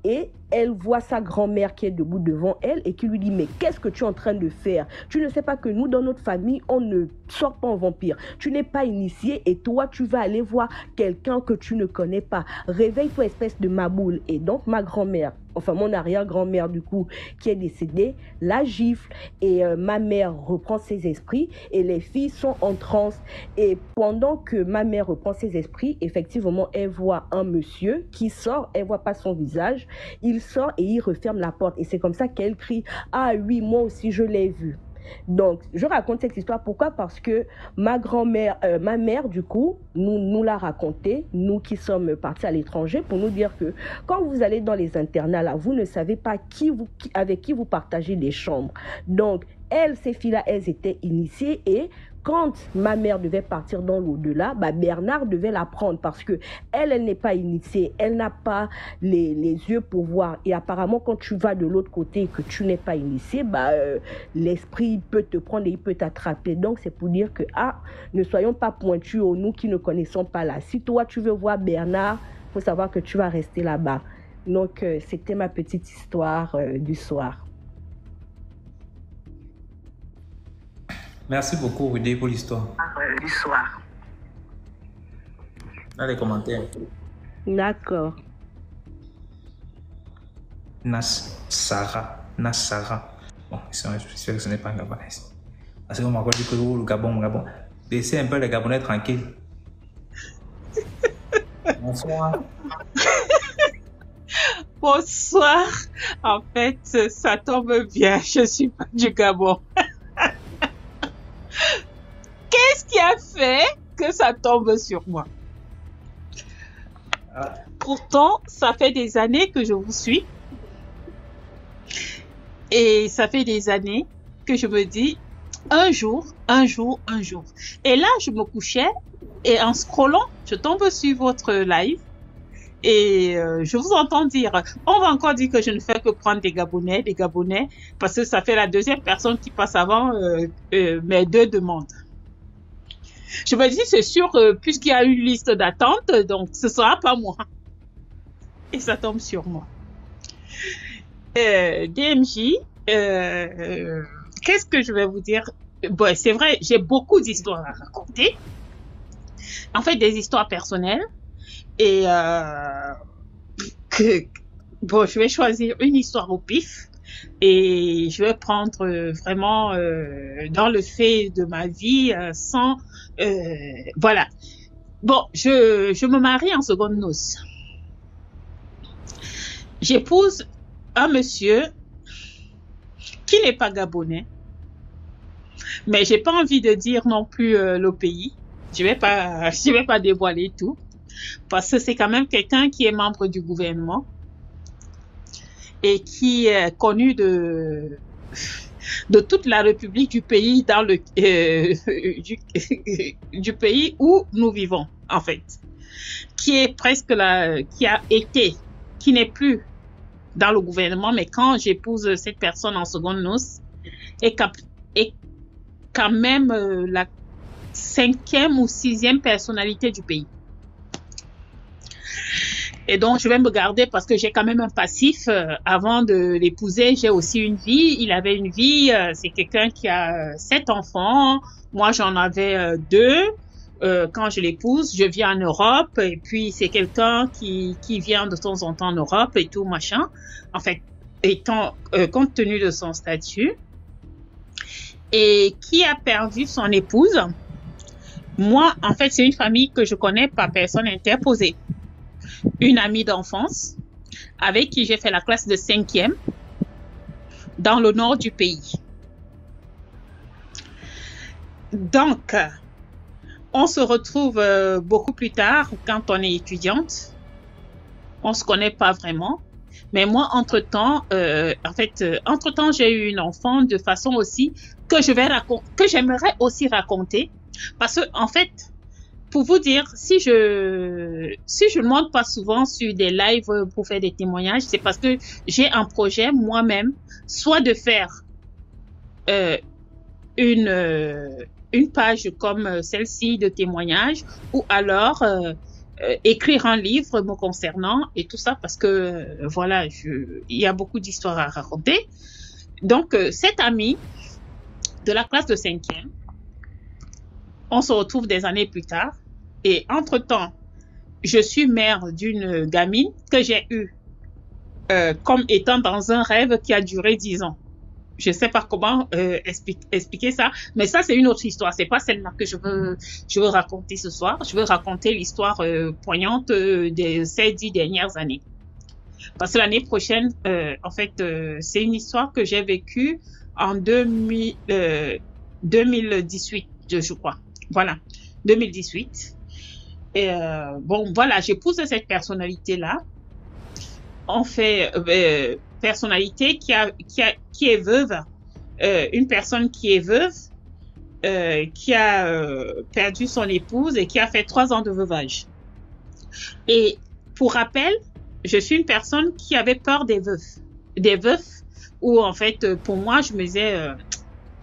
et elle voit sa grand-mère qui est debout devant elle et qui lui dit « Mais qu'est-ce que tu es en train de faire? Tu ne sais pas que nous, dans notre famille, on ne sort pas en vampire. Tu n'es pas initié et toi, tu vas aller voir quelqu'un que tu ne connais pas. Réveille-toi, espèce de maboule. » Et donc, ma grand-mère, enfin mon arrière-grand-mère du coup, qui est décédée, la gifle et ma mère reprend ses esprits et les filles sont en transe. Et pendant que ma mère reprend ses esprits, effectivement, elle voit un monsieur qui sort, elle voit pas son visage, il sort et il referme la porte. Et c'est comme ça qu'elle crie « Ah oui, moi aussi je l'ai vu ». Donc, je raconte cette histoire. Pourquoi? Parce que ma grand-mère, ma mère, du coup, nous l'a raconté, nous qui sommes partis à l'étranger, pour nous dire que quand vous allez dans les internats, là, vous ne savez pas avec qui vous partagez des chambres. Donc, ces filles-là, elles étaient initiées et quand ma mère devait partir dans l'au-delà, Bernard devait la prendre parce que elle n'est pas initiée, elle n'a pas les yeux pour voir. Et apparemment, quand tu vas de l'autre côté et que tu n'es pas initié, l'esprit peut te prendre et il peut t'attraper. Donc, c'est pour dire que, ne soyons pas pointus, nous qui ne connaissons pas là. Si toi, tu veux voir Bernard, il faut savoir que tu vas rester là-bas. Donc, c'était ma petite histoire du soir. Merci beaucoup, Rudy, pour l'histoire. Du soir. Dans les commentaires. D'accord. Nassara. Bon, j'espère que ce n'est pas un Gabonais. Parce qu'on m'a encore dit que le Gabon. Laissez un peu les Gabonais tranquilles. Bonsoir. Bonsoir. En fait, ça tombe bien. Je suis pas du Gabon. Qu'est-ce qui a fait que ça tombe sur moi? Pourtant, ça fait des années que je vous suis. Et ça fait des années que je me dis, un jour. Et là, je me couchais et en scrollant, je tombe sur votre live. Et je vous entends dire, on va encore dire que je ne fais que prendre des Gabonais, parce que ça fait la 2e personne qui passe avant mes 2 demandes. Je me dis, c'est sûr, puisqu'il y a une liste d'attente, donc ce sera pas moi. Et ça tombe sur moi. DMJ, qu'est-ce que je vais vous dire? Bon, c'est vrai, j'ai beaucoup d'histoires à raconter. En fait, des histoires personnelles. Et je vais choisir une histoire au pif et je vais prendre vraiment dans le fait de ma vie sans voilà. Bon, je me marie en seconde noces. J'épouse un monsieur qui n'est pas gabonais, Mais j'ai pas envie de dire non plus le pays. Je vais pas dévoiler tout. Parce que c'est quand même quelqu'un qui est membre du gouvernement et qui est connu de toute la République du pays dans le du pays où nous vivons en fait, qui est presque là, qui n'est plus dans le gouvernement, mais quand j'épouse cette personne en seconde noces, est quand même la 5e ou 6e personnalité du pays. Et donc, je vais me garder parce que j'ai quand même un passif. Avant de l'épouser, j'ai aussi une vie. Il avait une vie. C'est quelqu'un qui a 7 enfants. Moi, j'en avais 2. Quand je l'épouse, je viens en Europe. Et puis, c'est quelqu'un qui vient de temps en temps en Europe et tout, machin. En fait, compte tenu de son statut. Et qui a perdu son épouse. Moi, en fait, c'est une famille que je connais par personne interposée. Une amie d'enfance avec qui j'ai fait la classe de 5e dans le nord du pays. Donc, on se retrouve beaucoup plus tard quand on est étudiante. On se connaît pas vraiment. Mais moi, entre-temps, entre-temps, j'ai eu une enfant de façon aussi que j'aimerais aussi raconter. Parce que, en fait, pour vous dire, si je ne monte pas souvent sur des lives pour faire des témoignages, c'est parce que j'ai un projet moi-même, soit de faire une page comme celle-ci de témoignages, ou alors écrire un livre me concernant et tout ça, parce que voilà, il y a beaucoup d'histoires à raconter. Donc, cette amie de la classe de 5e, on se retrouve des années plus tard. Et entre-temps, je suis mère d'une gamine que j'ai eue comme étant dans un rêve qui a duré 10 ans. Je sais pas comment expliquer ça, mais ça, c'est une autre histoire. C'est pas celle-là que je veux raconter ce soir. Je veux raconter l'histoire poignante de ces 10 dernières années. Parce que l'année prochaine, en fait, c'est une histoire que j'ai vécue en 2018, je crois. Voilà, 2018. Et bon, voilà, j'épouse cette personnalité-là. On fait personnalité qui est veuve, une personne qui est veuve, qui a perdu son épouse et qui a fait 3 ans de veuvage. Et pour rappel, je suis une personne qui avait peur des veufs, où en fait, pour moi, je me disais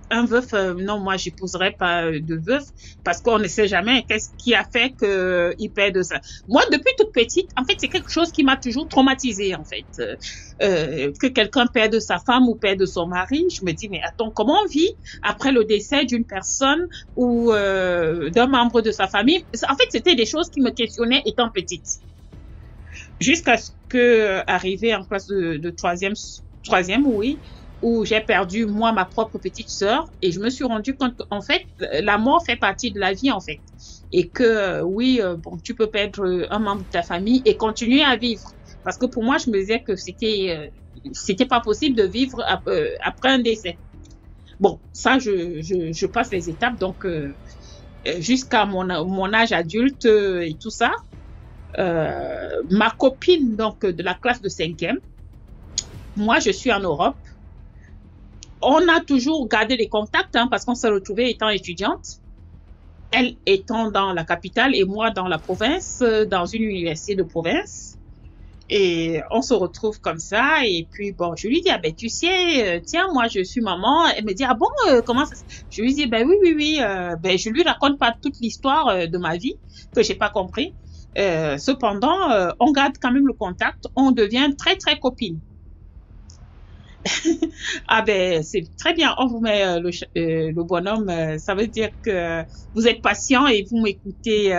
un veuf, non, moi, j'épouserais pas de veuf parce qu'on ne sait jamais qu'est-ce qui a fait qu'il perd ça. Moi, depuis toute petite, en fait, c'est quelque chose qui m'a toujours traumatisée, en fait. Que quelqu'un perde sa femme ou perde son mari, je me dis, mais attends, comment on vit après le décès d'une personne ou d'un membre de sa famille? En fait, c'était des choses qui me questionnaient étant petite. Jusqu'à ce que, arrivé en classe de troisième, oui, où j'ai perdu, moi, ma propre petite sœur, et je me suis rendu compte qu'en fait, la mort fait partie de la vie, en fait. Et que, oui, bon, tu peux perdre un membre de ta famille et continuer à vivre. Parce que pour moi, je me disais que c'était pas possible de vivre après un décès. Bon, ça, je passe les étapes, donc, jusqu'à mon âge adulte et tout ça. Ma copine, donc, de la classe de 5e, moi, je suis en Europe. On a toujours gardé les contacts, hein, parce qu'on s'est retrouvés étant étudiante. Elle étant dans la capitale et moi dans la province, dans une université de province. Et on se retrouve comme ça. Et puis, bon, je lui dis, ah ben, tu sais, tiens, moi, je suis maman. Elle me dit, ah bon, comment ça se... Je lui dis, ben oui. Ben, je lui raconte pas toute l'histoire de ma vie, que j'ai pas compris. Cependant, on garde quand même le contact. On devient très, très copines. Ah ben c'est très bien, on vous met le bonhomme, ça veut dire que vous êtes patient et vous m'écoutez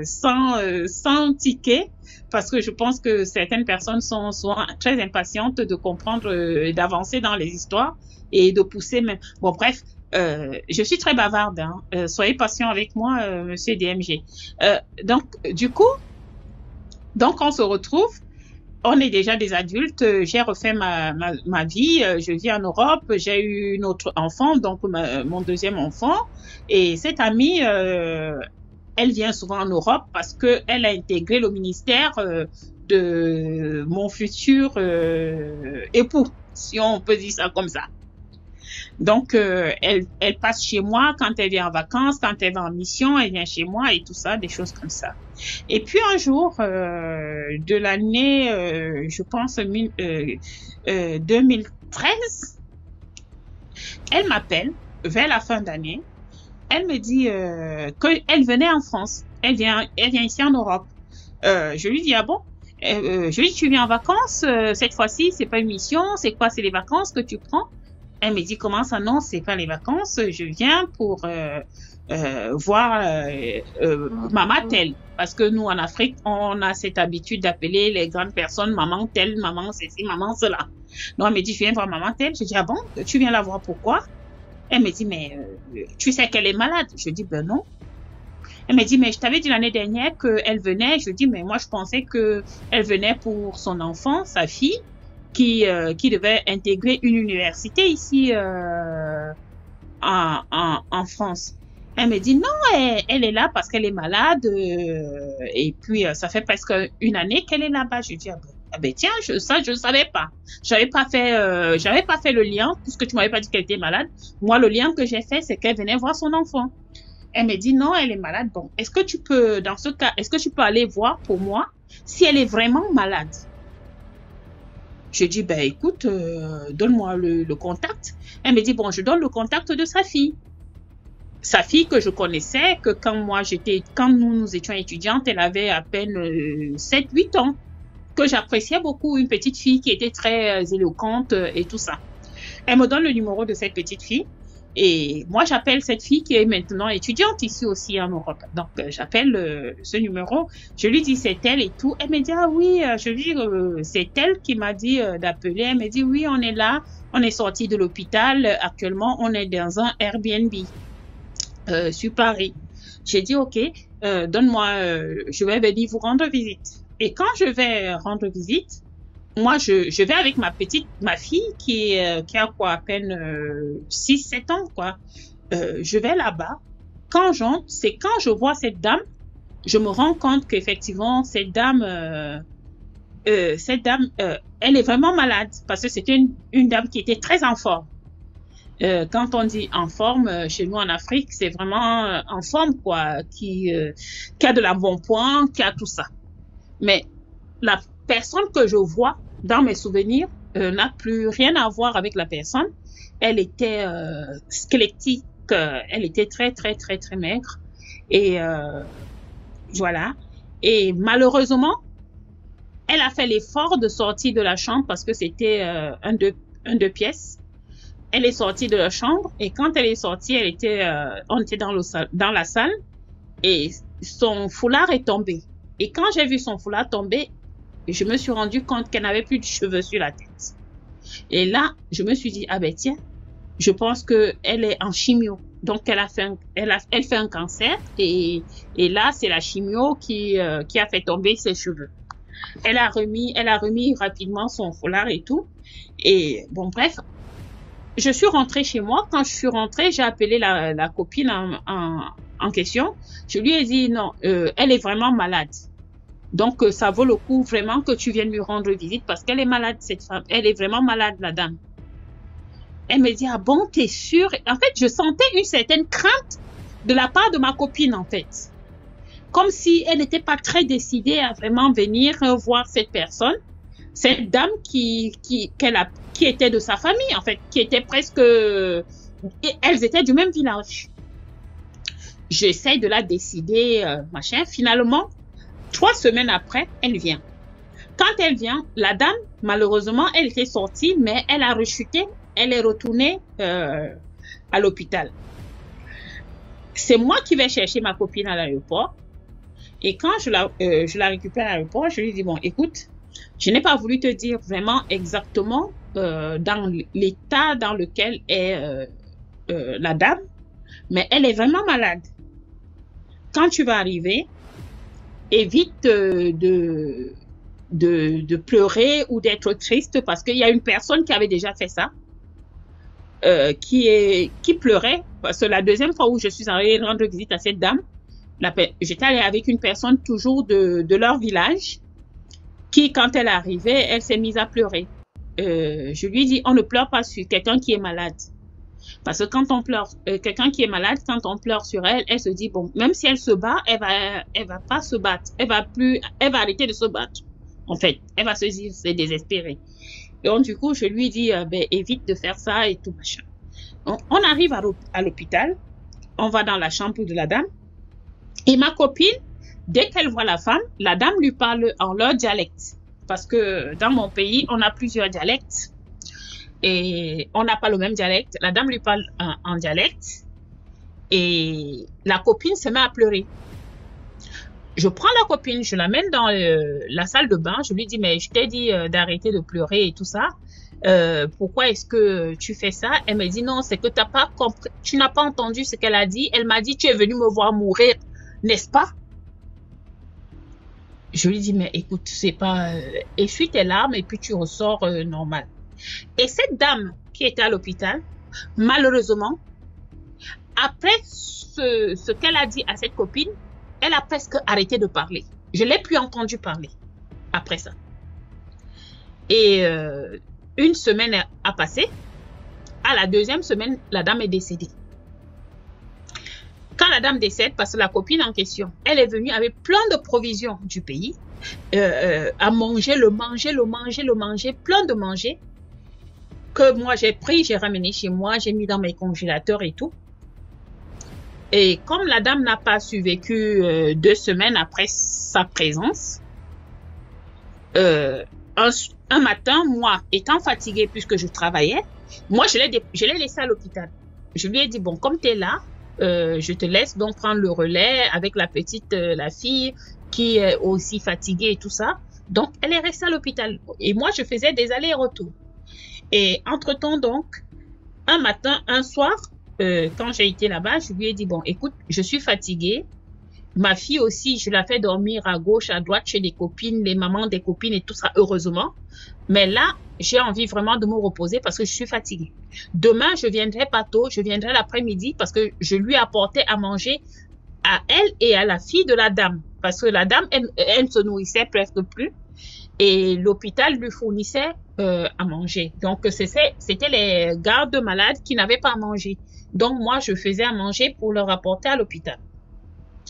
sans ticket, parce que je pense que certaines personnes sont souvent très impatientes de comprendre et d'avancer dans les histoires et de pousser même. Bon bref, je suis très bavarde, hein. Soyez patient avec moi, monsieur DMG. Donc du coup, on se retrouve on est déjà des adultes, j'ai refait ma vie, je vis en Europe, j'ai eu une autre enfant, donc mon deuxième enfant, et cette amie, elle vient souvent en Europe parce que elle a intégré le ministère de mon futur époux, si on peut dire ça comme ça. Donc, elle passe chez moi quand elle vient en vacances, quand elle va en mission, elle vient chez moi et tout ça, des choses comme ça. Et puis un jour de l'année, je pense 2013, elle m'appelle vers la fin d'année. Elle me dit qu'elle venait en France. Elle vient ici en Europe. Je lui dis, ah bon? Je lui dis, tu viens en vacances cette fois-ci, c'est pas une mission, c'est quoi? C'est les vacances que tu prends? Elle me dit, comment ça? Non, c'est pas les vacances, je viens pour voir maman telle. Parce que nous, en Afrique, on a cette habitude d'appeler les grandes personnes maman telle, maman ceci, maman cela. Donc, elle me dit, je viens voir maman telle. Je dis, ah bon, tu viens la voir pourquoi? Elle me dit, mais tu sais qu'elle est malade? Je dis, ben non. Elle me dit, mais je t'avais dit l'année dernière qu'elle venait. Je dis, mais moi, je pensais qu'elle venait pour son enfant, sa fille, qui devait intégrer une université ici en France. Elle me dit, non, elle est là parce qu'elle est malade. Et puis, ça fait presque une année qu'elle est là-bas. Je dis, ah ben tiens, ça, je ne savais pas. J'avais pas fait le lien, puisque tu m'avais pas dit qu'elle était malade. Moi, le lien que j'ai fait, c'est qu'elle venait voir son enfant. Elle me dit, non, elle est malade. Bon, est-ce que tu peux, dans ce cas, est-ce que tu peux aller voir pour moi si elle est vraiment malade? Je dis, ben écoute, donne-moi le contact. Elle me dit, bon, je donne le contact de sa fille. Sa fille que je connaissais, que quand nous étions étudiantes, elle avait à peine 7-8 ans. Que j'appréciais beaucoup, une petite fille qui était très éloquente et tout ça. Elle me donne le numéro de cette petite fille et moi j'appelle cette fille qui est maintenant étudiante ici aussi en Europe. Donc j'appelle ce numéro, je lui dis c'est elle et tout. Elle me dit ah oui, je lui dis c'est elle qui m'a dit d'appeler. Elle me dit oui, on est là, on est sorti de l'hôpital, actuellement on est dans un Airbnb sur Paris. J'ai dit ok, donne-moi, je vais venir vous rendre visite. Et quand je vais rendre visite, moi, je vais avec ma fille qui a quoi, à peine 6-7 ans, quoi. Je vais là-bas. Quand j'entre, c'est quand je vois cette dame, je me rends compte qu'effectivement, cette dame, elle est vraiment malade parce que c'était une dame qui était très en forme. Quand on dit en forme, chez nous en Afrique, c'est vraiment en forme, quoi, qui a de l'embonpoint, qui a tout ça. Mais la personne que je vois dans mes souvenirs n'a plus rien à voir avec la personne. Elle était squelettique, elle était très très très très maigre et voilà. Et malheureusement, elle a fait l'effort de sortir de la chambre parce que c'était un deux pièces. Elle est sortie de la chambre et quand elle est sortie, on était dans la salle et son foulard est tombé. Et quand j'ai vu son foulard tomber, je me suis rendu compte qu'elle n'avait plus de cheveux sur la tête. Et là, je me suis dit, ah ben tiens, je pense qu'elle est en chimio. Donc, elle fait un cancer et là, c'est la chimio qui a fait tomber ses cheveux. Elle a remis rapidement son foulard et tout. Et bon, bref, je suis rentrée chez moi. Quand je suis rentrée, j'ai appelé la copine en question. Je lui ai dit, non, elle est vraiment malade. Donc, ça vaut le coup vraiment que tu viennes lui rendre visite parce qu'elle est malade, cette femme. Elle est vraiment malade, la dame. Elle me dit, ah bon, t'es sûre? En fait, je sentais une certaine crainte de la part de ma copine, en fait. Comme si elle n'était pas très décidée à vraiment venir voir cette personne. Cette dame qui était de sa famille, en fait, qui était presque... Elles étaient du même village. J'essaie de la décider, machin. Finalement, 3 semaines après, elle vient. Quand elle vient, la dame, malheureusement, elle était sortie, mais elle a rechuté. Elle est retournée à l'hôpital. C'est moi qui vais chercher ma copine à l'aéroport. Et quand je la récupère à l'aéroport, je lui dis, bon, écoute, je n'ai pas voulu te dire vraiment exactement dans l'état dans lequel est la dame, mais elle est vraiment malade. Quand tu vas arriver, évite de de pleurer ou d'être triste parce qu'il y a une personne qui avait déjà fait ça, qui pleurait parce que la deuxième fois où je suis allée rendre visite à cette dame, j'étais allée avec une personne toujours de leur village qui, quand elle est arrivée, elle s'est mise à pleurer. Je lui ai dit, on ne pleure pas sur quelqu'un qui est malade. Parce que quand on pleure, quelqu'un qui est malade, quand on pleure sur elle, elle se dit, bon, même si elle se bat, elle va pas se battre. Elle va arrêter de se battre. En fait, elle va se dire, c'est désespéré. Donc, du coup, je lui dis, évite de faire ça et tout machin. Donc, on arrive à l'hôpital. On va dans la chambre de la dame. Et ma copine, dès qu'elle voit la femme, la dame lui parle en leur dialecte. Parce que dans mon pays, on a plusieurs dialectes. Et on n'a pas le même dialecte. La dame lui parle en dialecte. Et la copine se met à pleurer. Je prends la copine, je l'amène dans la salle de bain. Je lui dis, mais je t'ai dit d'arrêter de pleurer et tout ça. Pourquoi est-ce que tu fais ça? Elle me dit, non, c'est que t'as pas compris, tu n'as pas entendu ce qu'elle a dit. Elle m'a dit, tu es venu me voir mourir, n'est-ce pas? Je lui dis, mais écoute, c'est pas... essuie tes larmes et puis tu ressors normal. Et cette dame qui était à l'hôpital, malheureusement, après ce qu'elle a dit à cette copine, elle a presque arrêté de parler. Je l'ai plus entendu parler après ça. Et une semaine a passé. À la deuxième semaine, la dame est décédée. Quand la dame décède, parce que la copine en question, elle est venue avec plein de provisions du pays, à manger, le manger, plein de manger, que moi j'ai pris, j'ai ramené chez moi, j'ai mis dans mes congélateurs et tout. Et comme la dame n'a pas survécu 2 semaines après sa présence, un matin, moi, étant fatiguée puisque je travaillais, moi, je l'ai laissée à l'hôpital. Je lui ai dit, bon, comme tu es là, je te laisse donc prendre le relais avec la petite, la fille qui est aussi fatiguée et tout ça. Donc, elle est restée à l'hôpital. Et moi, je faisais des allers-retours. Et entre-temps, donc, un matin, un soir, quand j'ai été là-bas, je lui ai dit, bon, écoute, je suis fatiguée. Ma fille aussi, je la fais dormir à gauche, à droite, chez des copines, les mamans des copines et tout ça, heureusement. Mais là, j'ai envie vraiment de me reposer parce que je suis fatiguée. Demain, je viendrai pas tôt, je viendrai l'après-midi parce que je lui apportais à manger à elle et à la fille de la dame. Parce que la dame, elle ne se nourrissait presque plus. Et l'hôpital lui fournissait à manger. Donc, c'était les gardes malades qui n'avaient pas à manger. Donc, moi, je faisais à manger pour leur apporter à l'hôpital.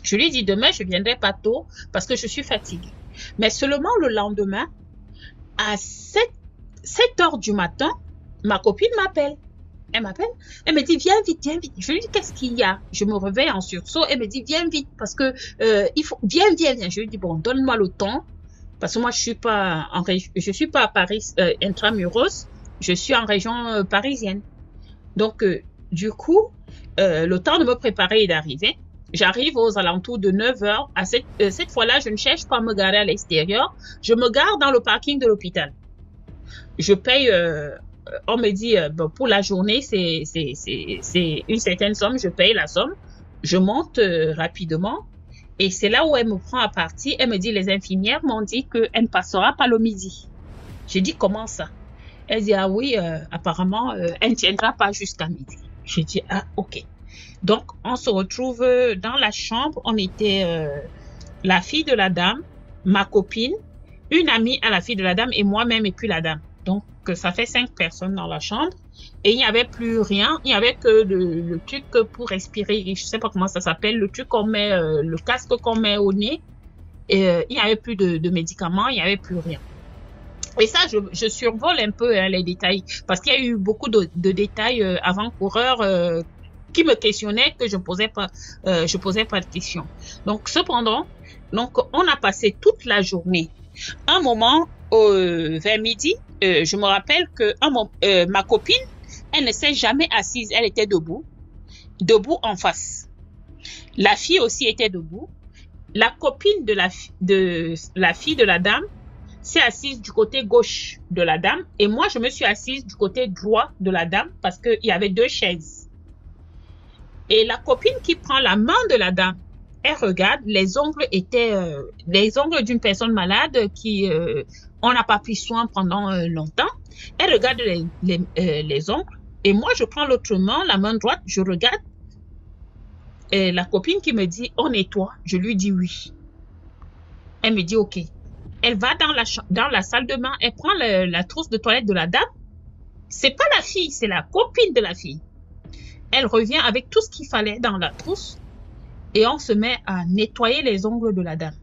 Je lui ai dit, demain, je viendrai pas tôt parce que je suis fatiguée. Mais seulement le lendemain, à 7 heures du matin, ma copine m'appelle. Elle m'appelle, elle me dit, viens vite, viens vite. Je lui dis, qu'est-ce qu'il y a? Je me réveille en sursaut. Elle me dit, viens vite parce que viens. Je lui dis, bon, donne-moi le temps. Parce que moi, je suis pas à Paris, intramuros. Je suis en région parisienne. Donc, du coup, le temps de me préparer et d'arriver, j'arrive aux alentours de 9 heures. Cette fois-là, je ne cherche pas à me garer à l'extérieur. Je me gare dans le parking de l'hôpital. Je paye, on me dit, bon, pour la journée, c'est une certaine somme. Je paye la somme. Je monte rapidement. Et c'est là où elle me prend à partie. Elle me dit, les infirmières m'ont dit qu'elle ne passera pas le midi. J'ai dit, comment ça? Elle dit, ah oui, apparemment, elle ne tiendra pas jusqu'à midi. J'ai dit, ah, ok. Donc, on se retrouve dans la chambre. On était la fille de la dame, ma copine, une amie à la fille de la dame et moi-même et puis la dame. Donc, ça fait 5 personnes dans la chambre. Et il n'y avait plus rien. Il n'y avait que le truc pour respirer. Je ne sais pas comment ça s'appelle. Le truc qu'on met, le casque qu'on met au nez. Et il n'y avait plus de médicaments. Il n'y avait plus rien. Et ça, je survole un peu les détails. Parce qu'il y a eu beaucoup de détails avant-coureurs qui me questionnaient que je posais pas de questions. Donc, cependant, on a passé toute la journée. Un moment, vers midi, je me rappelle que ma copine, elle ne s'est jamais assise, elle était debout en face. La fille aussi était debout. La copine de la fille de la dame s'est assise du côté gauche de la dame et moi je me suis assise du côté droit de la dame parce qu'il y avait 2 chaises. Et la copine qui prend la main de la dame Elle regarde, les ongles étaient les ongles d'une personne malade qui on n'a pas pris soin pendant longtemps. Elle regarde les ongles et moi je prends l'autre main, la main droite, je regarde. Et la copine qui me dit on nettoie, je lui dis oui. Elle me dit ok. Elle va dans la salle de bain, elle prend la trousse de toilette de la dame. C'est pas la fille, c'est la copine de la fille. Elle revient avec tout ce qu'il fallait dans la trousse et on se met à nettoyer les ongles de la dame.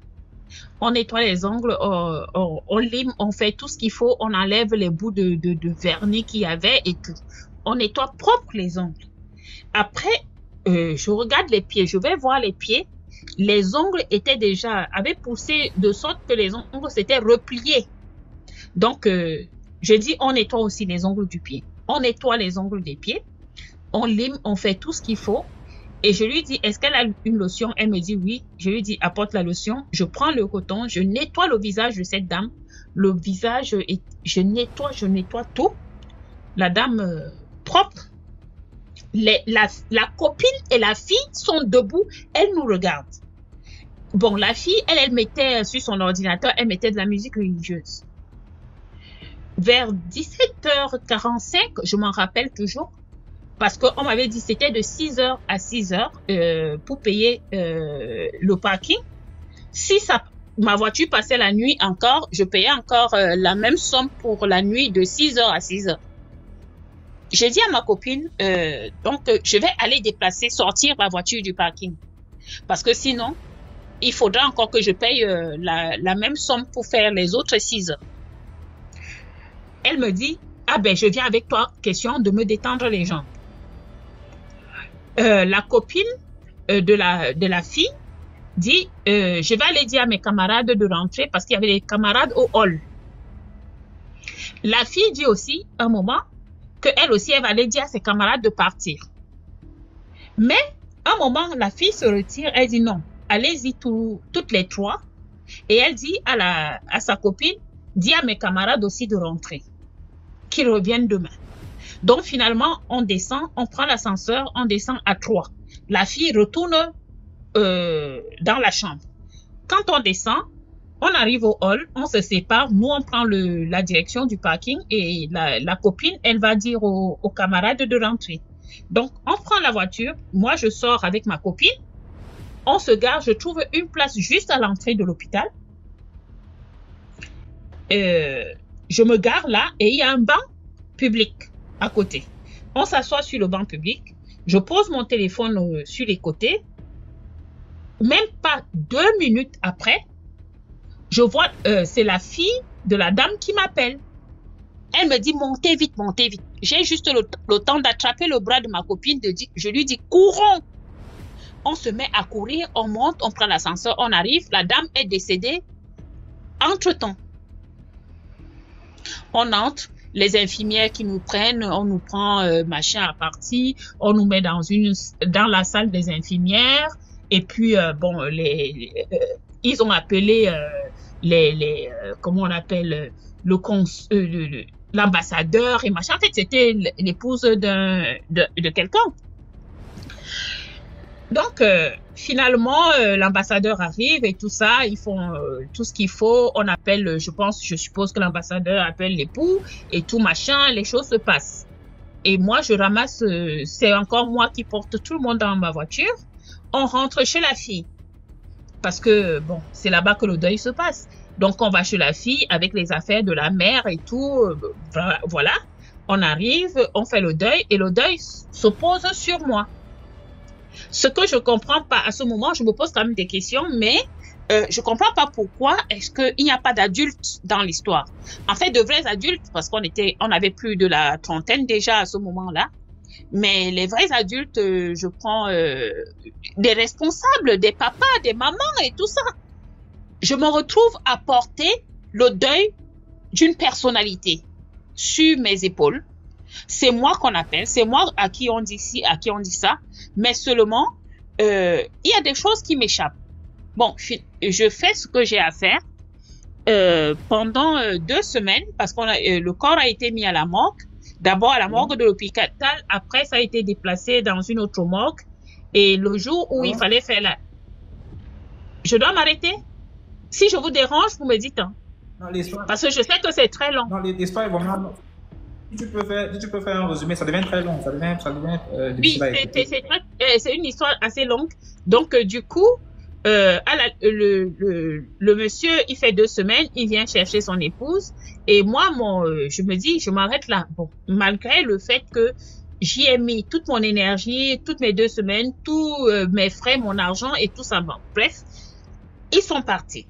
On nettoie les ongles, on lime, on fait tout ce qu'il faut, on enlève les bouts de vernis qu'il y avait et tout. On nettoie propre les ongles. Après, je regarde les pieds, je vais voir les pieds. Les ongles avaient poussé de sorte que les ongles s'étaient repliés. Donc, je dis, on nettoie aussi les ongles du pied. On nettoie les ongles des pieds. On lime, on fait tout ce qu'il faut. Et je lui dis, est-ce qu'elle a une lotion? Elle me dit oui. Je lui dis, apporte la lotion. Je prends le coton, je nettoie le visage de cette dame. Le visage, je nettoie tout. La dame propre. La copine et la fille sont debout. Elles nous regardent. Bon, la fille, elle mettait sur son ordinateur, elle mettait de la musique religieuse. Vers 17h45, je m'en rappelle toujours, parce qu'on m'avait dit c'était de 6h à 6h pour payer le parking. Si ma voiture passait la nuit encore, je payais encore la même somme pour la nuit de 6h à 6h. J'ai dit à ma copine, donc je vais aller sortir la voiture du parking. Parce que sinon, il faudra encore que je paye la même somme pour faire les autres 6 heures. Elle me dit, ah ben je viens avec toi, question de me détendre les jambes. La copine de la fille dit, je vais aller dire à mes camarades de rentrer parce qu'il y avait des camarades au hall. La fille dit aussi, un moment, qu'elle aussi, elle va aller dire à ses camarades de partir. Mais, un moment, la fille se retire, elle dit non, allez-y toutes les trois. Et elle dit à sa copine, dis à mes camarades aussi de rentrer, qu'ils reviennent demain. Donc, finalement, on descend, on prend l'ascenseur, on descend à 3. La fille retourne dans la chambre. Quand on descend, on arrive au hall, on se sépare, nous on prend la direction du parking et la copine, elle va dire aux camarades de rentrer. Donc, on prend la voiture, moi je sors avec ma copine, on se gare, je trouve une place juste à l'entrée de l'hôpital. Je me gare là et il y a un banc public à côté. On s'assoit sur le banc public, je pose mon téléphone sur les côtés, même pas 2 minutes après, je vois, c'est la fille de la dame qui m'appelle. Elle me dit, montez vite, montez vite. J'ai juste le temps d'attraper le bras de ma copine, je lui dis, courons. On se met à courir, on monte, on prend l'ascenseur, on arrive. La dame est décédée entre-temps. On entre, les infirmières qui nous prennent, on nous prend machin à partie, on nous met dans la salle des infirmières. Et puis, bon, ils ont appelé comment on appelle, l'ambassadeur et machin. En fait, c'était l'épouse de quelqu'un. Donc, finalement, l'ambassadeur arrive et tout ça, ils font tout ce qu'il faut. On appelle, je suppose que l'ambassadeur appelle l'époux et tout machin, les choses se passent. Et moi, je ramasse, c'est encore moi qui porte tout le monde dans ma voiture. On rentre chez la fille. Parce que, bon, c'est là-bas que le deuil se passe. Donc, on va chez la fille avec les affaires de la mère et tout. Voilà. On arrive, on fait le deuil et le deuil se pose sur moi. Ce que je comprends pas à ce moment, je me pose quand même des questions, mais je comprends pas pourquoi est-ce qu'il n'y a pas d'adultes dans l'histoire. En fait, de vrais adultes, parce on avait plus de la trentaine déjà à ce moment-là. Mais les vrais adultes, je prends des responsables, des papas, des mamans et tout ça. Je me retrouve à porter le deuil d'une personnalité sur mes épaules. C'est moi qu'on appelle, c'est moi à qui on dit ci, à qui on dit ça. Mais seulement, il y a des choses qui m'échappent. Bon, je fais ce que j'ai à faire pendant 2 semaines parce que le corps a été mis à la morgue. D'abord à la morgue de l'hôpital, après ça a été déplacé dans une autre morgue. Et le jour où il fallait faire Je dois m'arrêter? Si je vous dérange, vous me dites. Hein. Non, l'histoire, Parce que je sais que c'est très long. non, l'histoire est vraiment. Si tu peux faire un résumé, ça devient très long, ça devient Oui, difficile à écouter. c'est une histoire assez longue. Donc, du coup, le monsieur, il fait 2 semaines, il vient chercher son épouse. Et moi, je me dis, je m'arrête là. Bon, malgré le fait que j'y ai mis toute mon énergie, toutes mes 2 semaines, tous mes frais, mon argent et tout ça. Bon, bref, ils sont partis.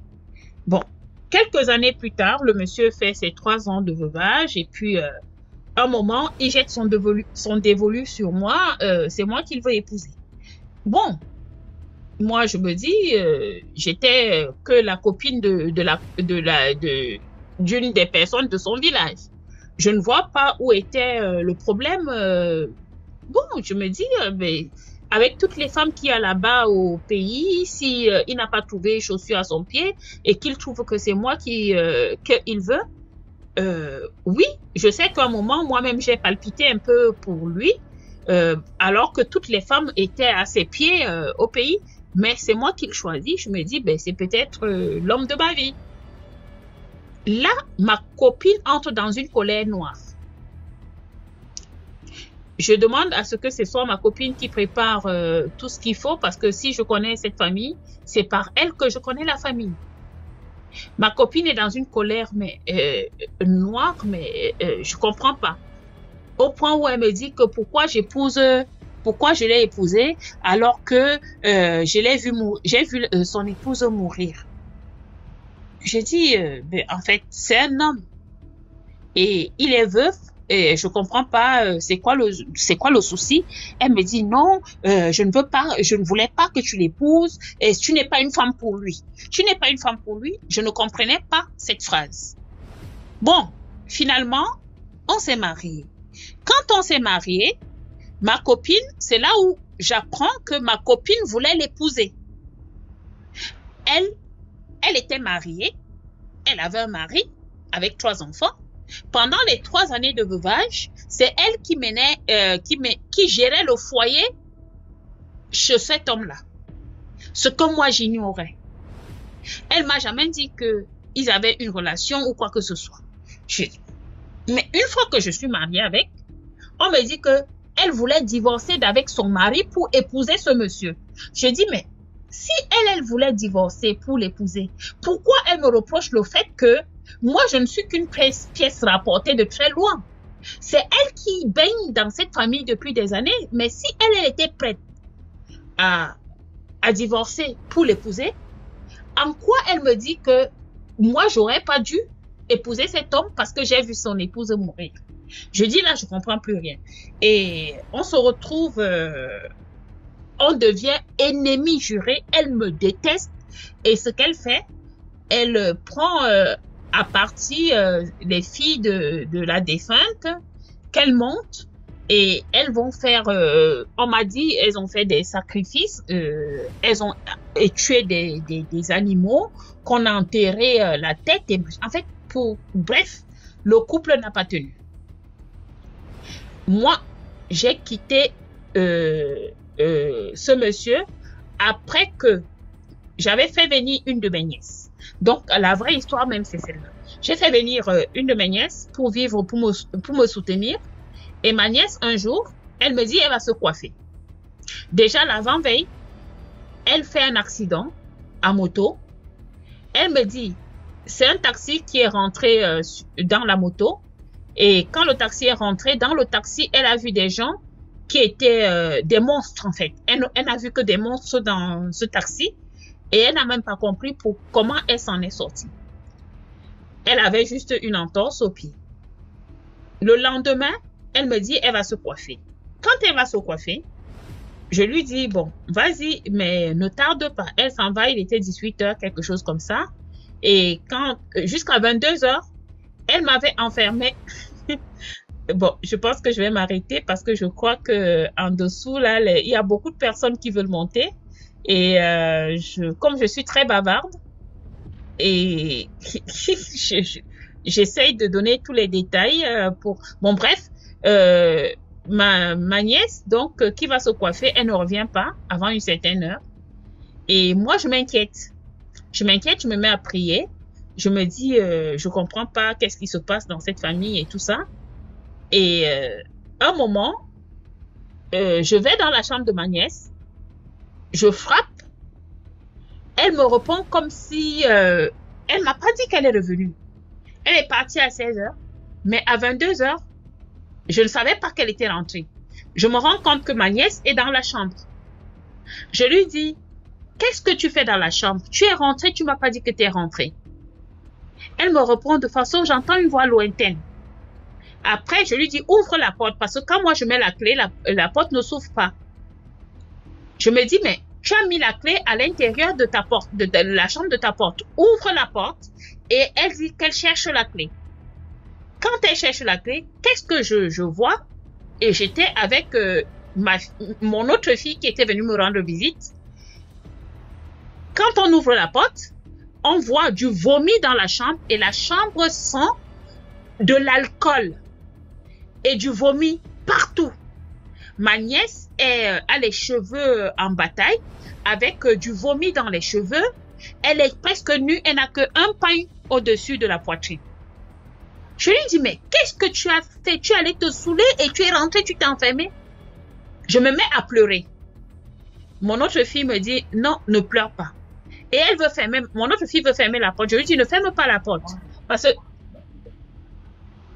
Bon, quelques années plus tard, le monsieur fait ses 3 ans de veuvage et puis un moment, il jette son dévolu sur moi. C'est moi qu'il veut épouser. Bon, moi je me dis, j'étais que la copine d'une des personnes de son village. Je ne vois pas où était le problème. Bon, je me dis, mais avec toutes les femmes qu'il y a là-bas au pays, si il n'a pas trouvé chaussure à son pied et qu'il trouve que c'est moi qu'il veut, oui, je sais qu'à un moment, moi-même, j'ai palpité un peu pour lui, alors que toutes les femmes étaient à ses pieds au pays. Mais c'est moi qui le choisis. Je me dis, ben, c'est peut-être l'homme de ma vie. Là, ma copine entre dans une colère noire. Je demande à ce que ce soit ma copine qui prépare tout ce qu'il faut parce que si je connais cette famille, c'est par elle que je connais la famille. Ma copine est dans une colère mais noire, mais je comprends pas. Au point où elle me dit que pourquoi je l'ai épousée alors que j'ai vu son épouse mourir. J'ai dit, ben, en fait, c'est un homme et il est veuf. Et je comprends pas c'est quoi le souci. Elle me dit non, je ne voulais pas que tu l'épouses et tu n'es pas une femme pour lui. Tu n'es pas une femme pour lui. Je ne comprenais pas cette phrase. Bon, finalement, on s'est mariés. Quand on s'est mariés, ma copine, c'est là où j'apprends que ma copine voulait l'épouser. Elle était mariée, elle avait un mari avec 3 enfants. Pendant les 3 années de veuvage, c'est elle qui gérait le foyer chez cet homme-là. Ce que moi j'ignorais. Elle m'a jamais dit qu'ils avaient une relation ou quoi que ce soit. Mais une fois que je suis mariée avec, on me dit que elle voulait divorcer d'avec son mari pour épouser ce monsieur. Je dis mais si elle voulait divorcer pour l'épouser, pourquoi elle me reproche le fait que moi, je ne suis qu'une pièce rapportée de très loin. C'est elle qui baigne dans cette famille depuis des années. Mais si elle était prête à divorcer pour l'épouser, en quoi elle me dit que moi, j'aurais pas dû épouser cet homme parce que j'ai vu son épouse mourir? Je dis là, je comprends plus rien. Et on se retrouve, on devient ennemis jurés. Elle me déteste. Et ce qu'elle fait, elle prend à partie les filles de la défunte qu'elles montent et elles vont faire, on m'a dit, elles ont fait des sacrifices, elles ont tué des animaux qu'on a enterré la tête. Et, en fait, bref, le couple n'a pas tenu. Moi, j'ai quitté ce monsieur après que j'avais fait venir une de mes nièces. Donc, la vraie histoire même, c'est celle-là. J'ai fait venir une de mes nièces pour vivre, pour me soutenir. Et ma nièce, un jour, elle me dit, elle va se coiffer. Déjà, l'avant-veille, elle fait un accident à moto. Elle me dit, c'est un taxi qui est rentré dans la moto. Et quand le taxi est rentré, dans le taxi, elle a vu des gens qui étaient des monstres, en fait. Elle n'a vu que des monstres dans ce taxi. Et elle n'a même pas compris comment elle s'en est sortie. Elle avait juste une entorse au pied. Le lendemain, elle me dit, elle va se coiffer. Quand elle va se coiffer, je lui dis, bon, vas-y, mais ne tarde pas. Elle s'en va, il était 18h, quelque chose comme ça. Et jusqu'à 22h, elle m'avait enfermée. Bon, je pense que je vais m'arrêter parce que je crois que en dessous, là, il y a beaucoup de personnes qui veulent monter. Et comme je suis très bavarde, et j'essaye de donner tous les détails pour... Bon, bref, ma nièce, donc, qui va se coiffer, elle ne revient pas avant une certaine heure. Et moi, je m'inquiète. Je m'inquiète, je me mets à prier. Je me dis, je comprends pas qu'est-ce qui se passe dans cette famille et tout ça. Et un moment, je vais dans la chambre de ma nièce. Je frappe. Elle me répond comme si... elle m'a pas dit qu'elle est revenue. Elle est partie à 16h. Mais à 22h, je ne savais pas qu'elle était rentrée. Je me rends compte que ma nièce est dans la chambre. Je lui dis, qu'est-ce que tu fais dans la chambre? Tu es rentrée, tu m'as pas dit que tu es rentrée. Elle me répond de façon, j'entends une voix lointaine. Après, je lui dis, ouvre la porte, parce que quand moi je mets la clé, la porte ne s'ouvre pas. Je me dis, mais tu as mis la clé à l'intérieur de ta porte, de la chambre de ta porte. Ouvre la porte. Et elle dit qu'elle cherche la clé. Quand elle cherche la clé, qu'est-ce que je vois? Et j'étais avec mon autre fille qui était venue me rendre visite. Quand on ouvre la porte, on voit du vomi dans la chambre et la chambre sent de l'alcool et du vomi partout. Ma nièce a les cheveux en bataille avec du vomi dans les cheveux. Elle est presque nue, elle n'a qu'un pain au-dessus de la poitrine. Je lui dis, mais qu'est-ce que tu as fait? Tu allais te saouler et tu es rentré, tu t'es enfermé. Je me mets à pleurer. Mon autre fille me dit, non, ne pleure pas. Et elle veut fermer, mon autre fille veut fermer la porte. Je lui dis, ne ferme pas la porte. Parce que,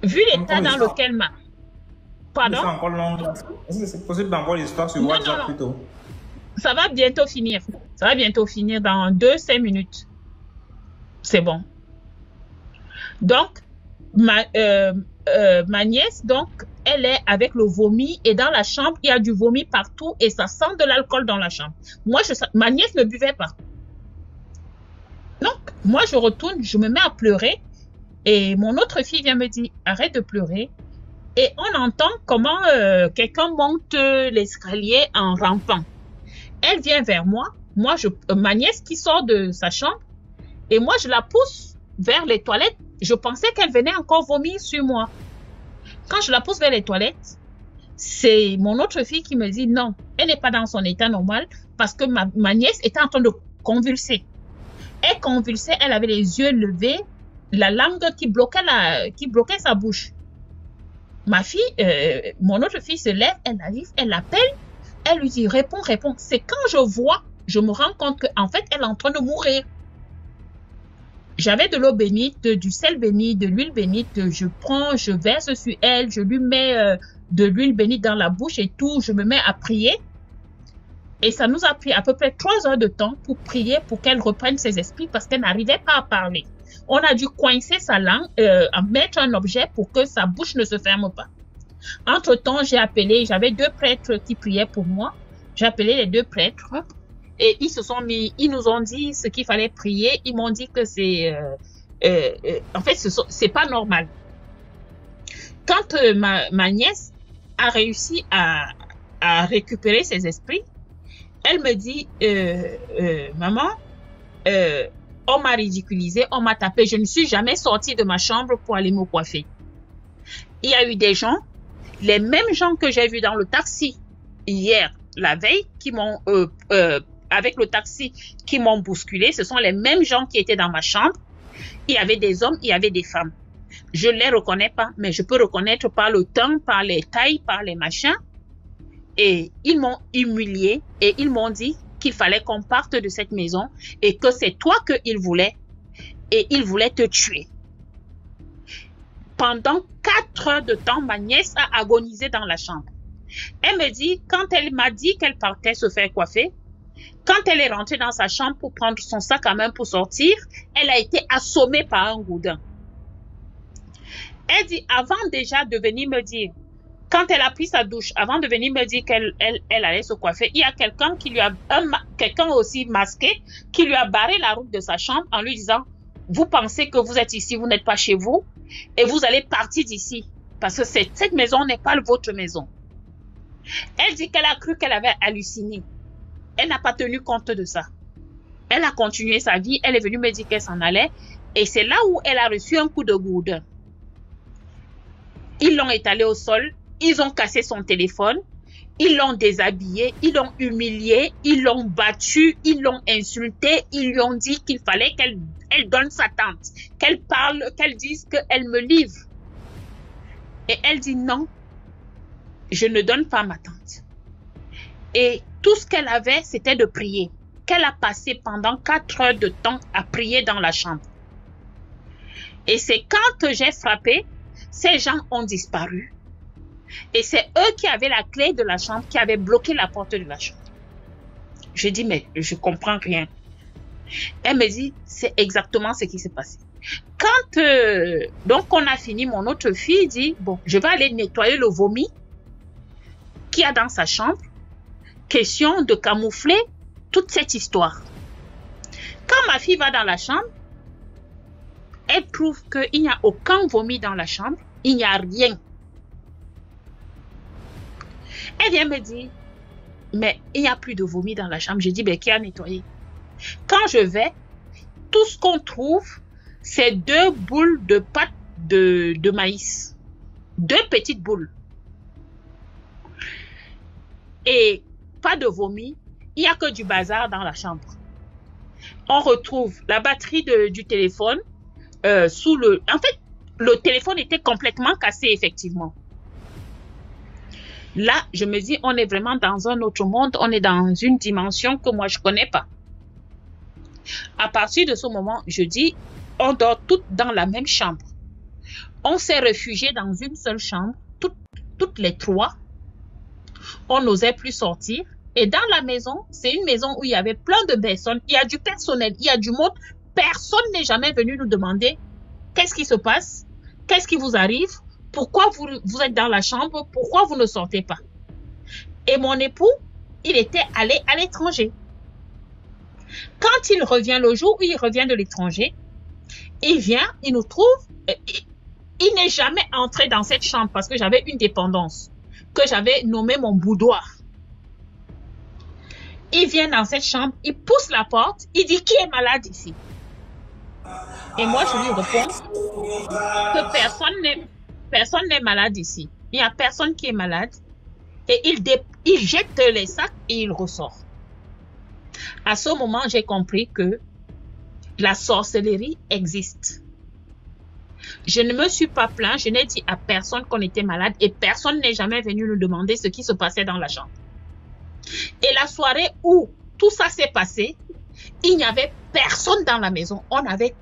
vu l'état dans lequel ma... Pardon? Est-ce que c'est possible d'envoyer l'histoire sur WhatsApp plutôt? Ça va bientôt finir. Ça va bientôt finir dans 2-5 minutes. C'est bon. Donc, ma nièce, donc, elle est avec le vomi et dans la chambre, il y a du vomi partout et ça sent de l'alcool dans la chambre. Moi, ma nièce ne buvait pas. Donc, moi, je retourne, je me mets à pleurer et mon autre fille vient me dire, arrête de pleurer. Et on entend comment quelqu'un monte l'escalier en rampant. Elle vient vers moi, ma nièce qui sort de sa chambre et moi, je la pousse vers les toilettes. Je pensais qu'elle venait encore vomir sur moi. Quand je la pousse vers les toilettes, c'est mon autre fille qui me dit non, elle n'est pas dans son état normal parce que ma nièce était en train de convulser. Elle convulsait, elle avait les yeux levés, la langue qui bloquait sa bouche. Ma fille, mon autre fille se lève, elle arrive, elle l'appelle, elle lui dit réponds, réponds. C'est quand je me rends compte qu'en fait, elle est en train de mourir. J'avais de l'eau bénite, du sel béni, de l'huile bénite. Je verse sur elle, je lui mets de l'huile bénite dans la bouche et tout. Je me mets à prier. Et ça nous a pris à peu près 3 heures de temps pour prier pour qu'elle reprenne ses esprits parce qu'elle n'arrivait pas à parler. On a dû coincer sa langue, mettre un objet pour que sa bouche ne se ferme pas. Entre-temps, j'avais 2 prêtres qui priaient pour moi. J'ai appelé les 2 prêtres. Et ils nous ont dit ce qu'il fallait prier. Ils m'ont dit que en fait, c'est pas normal. Quand ma nièce a réussi à récupérer ses esprits, elle me dit, maman, on m'a ridiculisé, on m'a tapé. Je ne suis jamais sortie de ma chambre pour aller me coiffer. Il y a eu des gens, les mêmes gens que j'ai vus dans le taxi hier, la veille, qui m'ont avec le taxi qui m'ont bousculé. Ce sont les mêmes gens qui étaient dans ma chambre. Il y avait des hommes, il y avait des femmes. Je ne les reconnais pas, mais je peux reconnaître par le temps, par les tailles, par les machins. Et ils m'ont humilié et ils m'ont dit qu'il fallait qu'on parte de cette maison et que c'est toi qu'ils voulaient et ils voulaient te tuer. Pendant 4 heures de temps, ma nièce a agonisé dans la chambre. Elle me dit, quand elle m'a dit qu'elle partait se faire coiffer, quand elle est rentrée dans sa chambre pour prendre son sac à main pour sortir, elle a été assommée par un gourdin. Elle dit, avant déjà de venir me dire, quand elle a pris sa douche, avant de venir me dire qu'elle allait se coiffer, il y a quelqu'un aussi masqué qui lui a barré la route de sa chambre en lui disant, vous pensez que vous êtes ici, vous n'êtes pas chez vous et vous allez partir d'ici parce que cette maison n'est pas votre maison. Elle dit qu'elle a cru qu'elle avait halluciné. Elle n'a pas tenu compte de ça. Elle a continué sa vie. Elle est venue me dire qu'elle s'en allait. Et c'est là où elle a reçu un coup de gourdin. Ils l'ont étalée au sol. Ils ont cassé son téléphone. Ils l'ont déshabillée, ils l'ont humiliée, ils l'ont battue, ils l'ont insultée, ils lui ont dit qu'il fallait qu'elle donne sa tante, qu'elle parle, qu'elle dise qu'elle me livre. Et elle dit non, je ne donne pas ma tante. Et tout ce qu'elle avait, c'était de prier. Qu'elle a passé pendant 4 heures de temps à prier dans la chambre. Et c'est quand j'ai frappé, ces gens ont disparu. Et c'est eux qui avaient la clé de la chambre, qui avaient bloqué la porte de la chambre. Je dis, mais je comprends rien. Elle me dit, c'est exactement ce qui s'est passé. Quand donc on a fini, mon autre fille dit, bon, je vais aller nettoyer le vomi qu'il y a dans sa chambre. Question de camoufler toute cette histoire. Quand ma fille va dans la chambre, elle trouve qu'il n'y a aucun vomi dans la chambre, il n'y a rien. Elle vient me dire, mais il n'y a plus de vomi dans la chambre. Je dis, ben, qui a nettoyé? Quand je vais, tout ce qu'on trouve, c'est 2 boules de pâte de maïs. 2 petites boules. Et pas de vomi, il n'y a que du bazar dans la chambre. On retrouve la batterie du téléphone sous le... En fait, le téléphone était complètement cassé, effectivement. Là, je me dis, on est vraiment dans un autre monde, on est dans une dimension que moi, je ne connais pas. À partir de ce moment, je dis, on dort toutes dans la même chambre. On s'est réfugiés dans une seule chambre, toutes les 3. On n'osait plus sortir. Et dans la maison, c'est une maison où il y avait plein de personnes. Il y a du personnel, il y a du monde. Personne n'est jamais venu nous demander qu'est-ce qui se passe, qu'est-ce qui vous arrive, pourquoi vous êtes dans la chambre, pourquoi vous ne sortez pas. Et mon époux, il était allé à l'étranger. Quand il revient le jour où il revient de l'étranger, il vient, il nous trouve, il n'est jamais entré dans cette chambre parce que j'avais une dépendance que j'avais nommée mon boudoir. Il vient dans cette chambre, il pousse la porte, il dit qui est malade ici? Et moi je lui réponds que personne n'est malade ici. Il n'y a personne qui est malade. Et il jette les sacs et il ressort. À ce moment, j'ai compris que la sorcellerie existe. Je ne me suis pas plaint, je n'ai dit à personne qu'on était malade et personne n'est jamais venu nous demander ce qui se passait dans la chambre. Et la soirée où tout ça s'est passé, il n'y avait personne dans la maison. On avait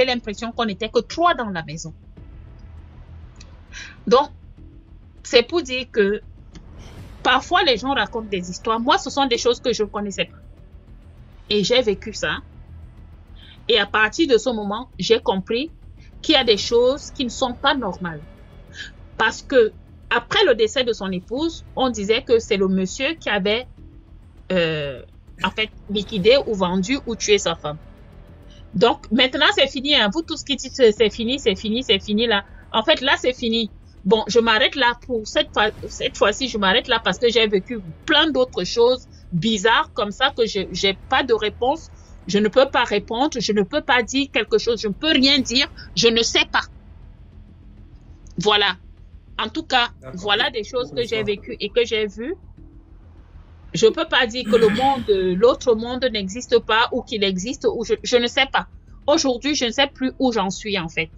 l'impression qu'on n'était que 3 dans la maison. Donc, c'est pour dire que parfois les gens racontent des histoires. Moi, ce sont des choses que je ne connaissais pas. Et j'ai vécu ça. Et à partir de ce moment, j'ai compris qu'il y a des choses qui ne sont pas normales. Parce que après le décès de son épouse, on disait que c'est le monsieur qui avait en fait liquidé ou vendu ou tué sa femme. Donc maintenant c'est fini. Hein. Vous tous qui dites c'est fini là. En fait là c'est fini. Bon, je m'arrête là pour cette fois-ci, je m'arrête là parce que j'ai vécu plein d'autres choses bizarres comme ça que j'ai pas de réponse. Je ne peux pas répondre, je ne peux pas dire quelque chose, je ne peux rien dire, je ne sais pas. Voilà. En tout cas, voilà des choses que j'ai vécues et que j'ai vues. Je ne peux pas dire que le monde, l'autre monde n'existe pas ou qu'il existe ou je ne sais pas. Aujourd'hui, je ne sais plus où j'en suis en fait.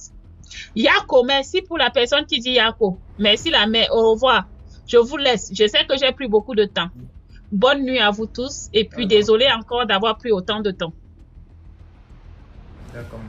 Yako, merci pour la personne qui dit Yako. Merci la mère, au revoir. Je vous laisse. Je sais que j'ai pris beaucoup de temps. Bonne nuit à vous tous et puis désolé encore d'avoir pris autant de temps. D'accord.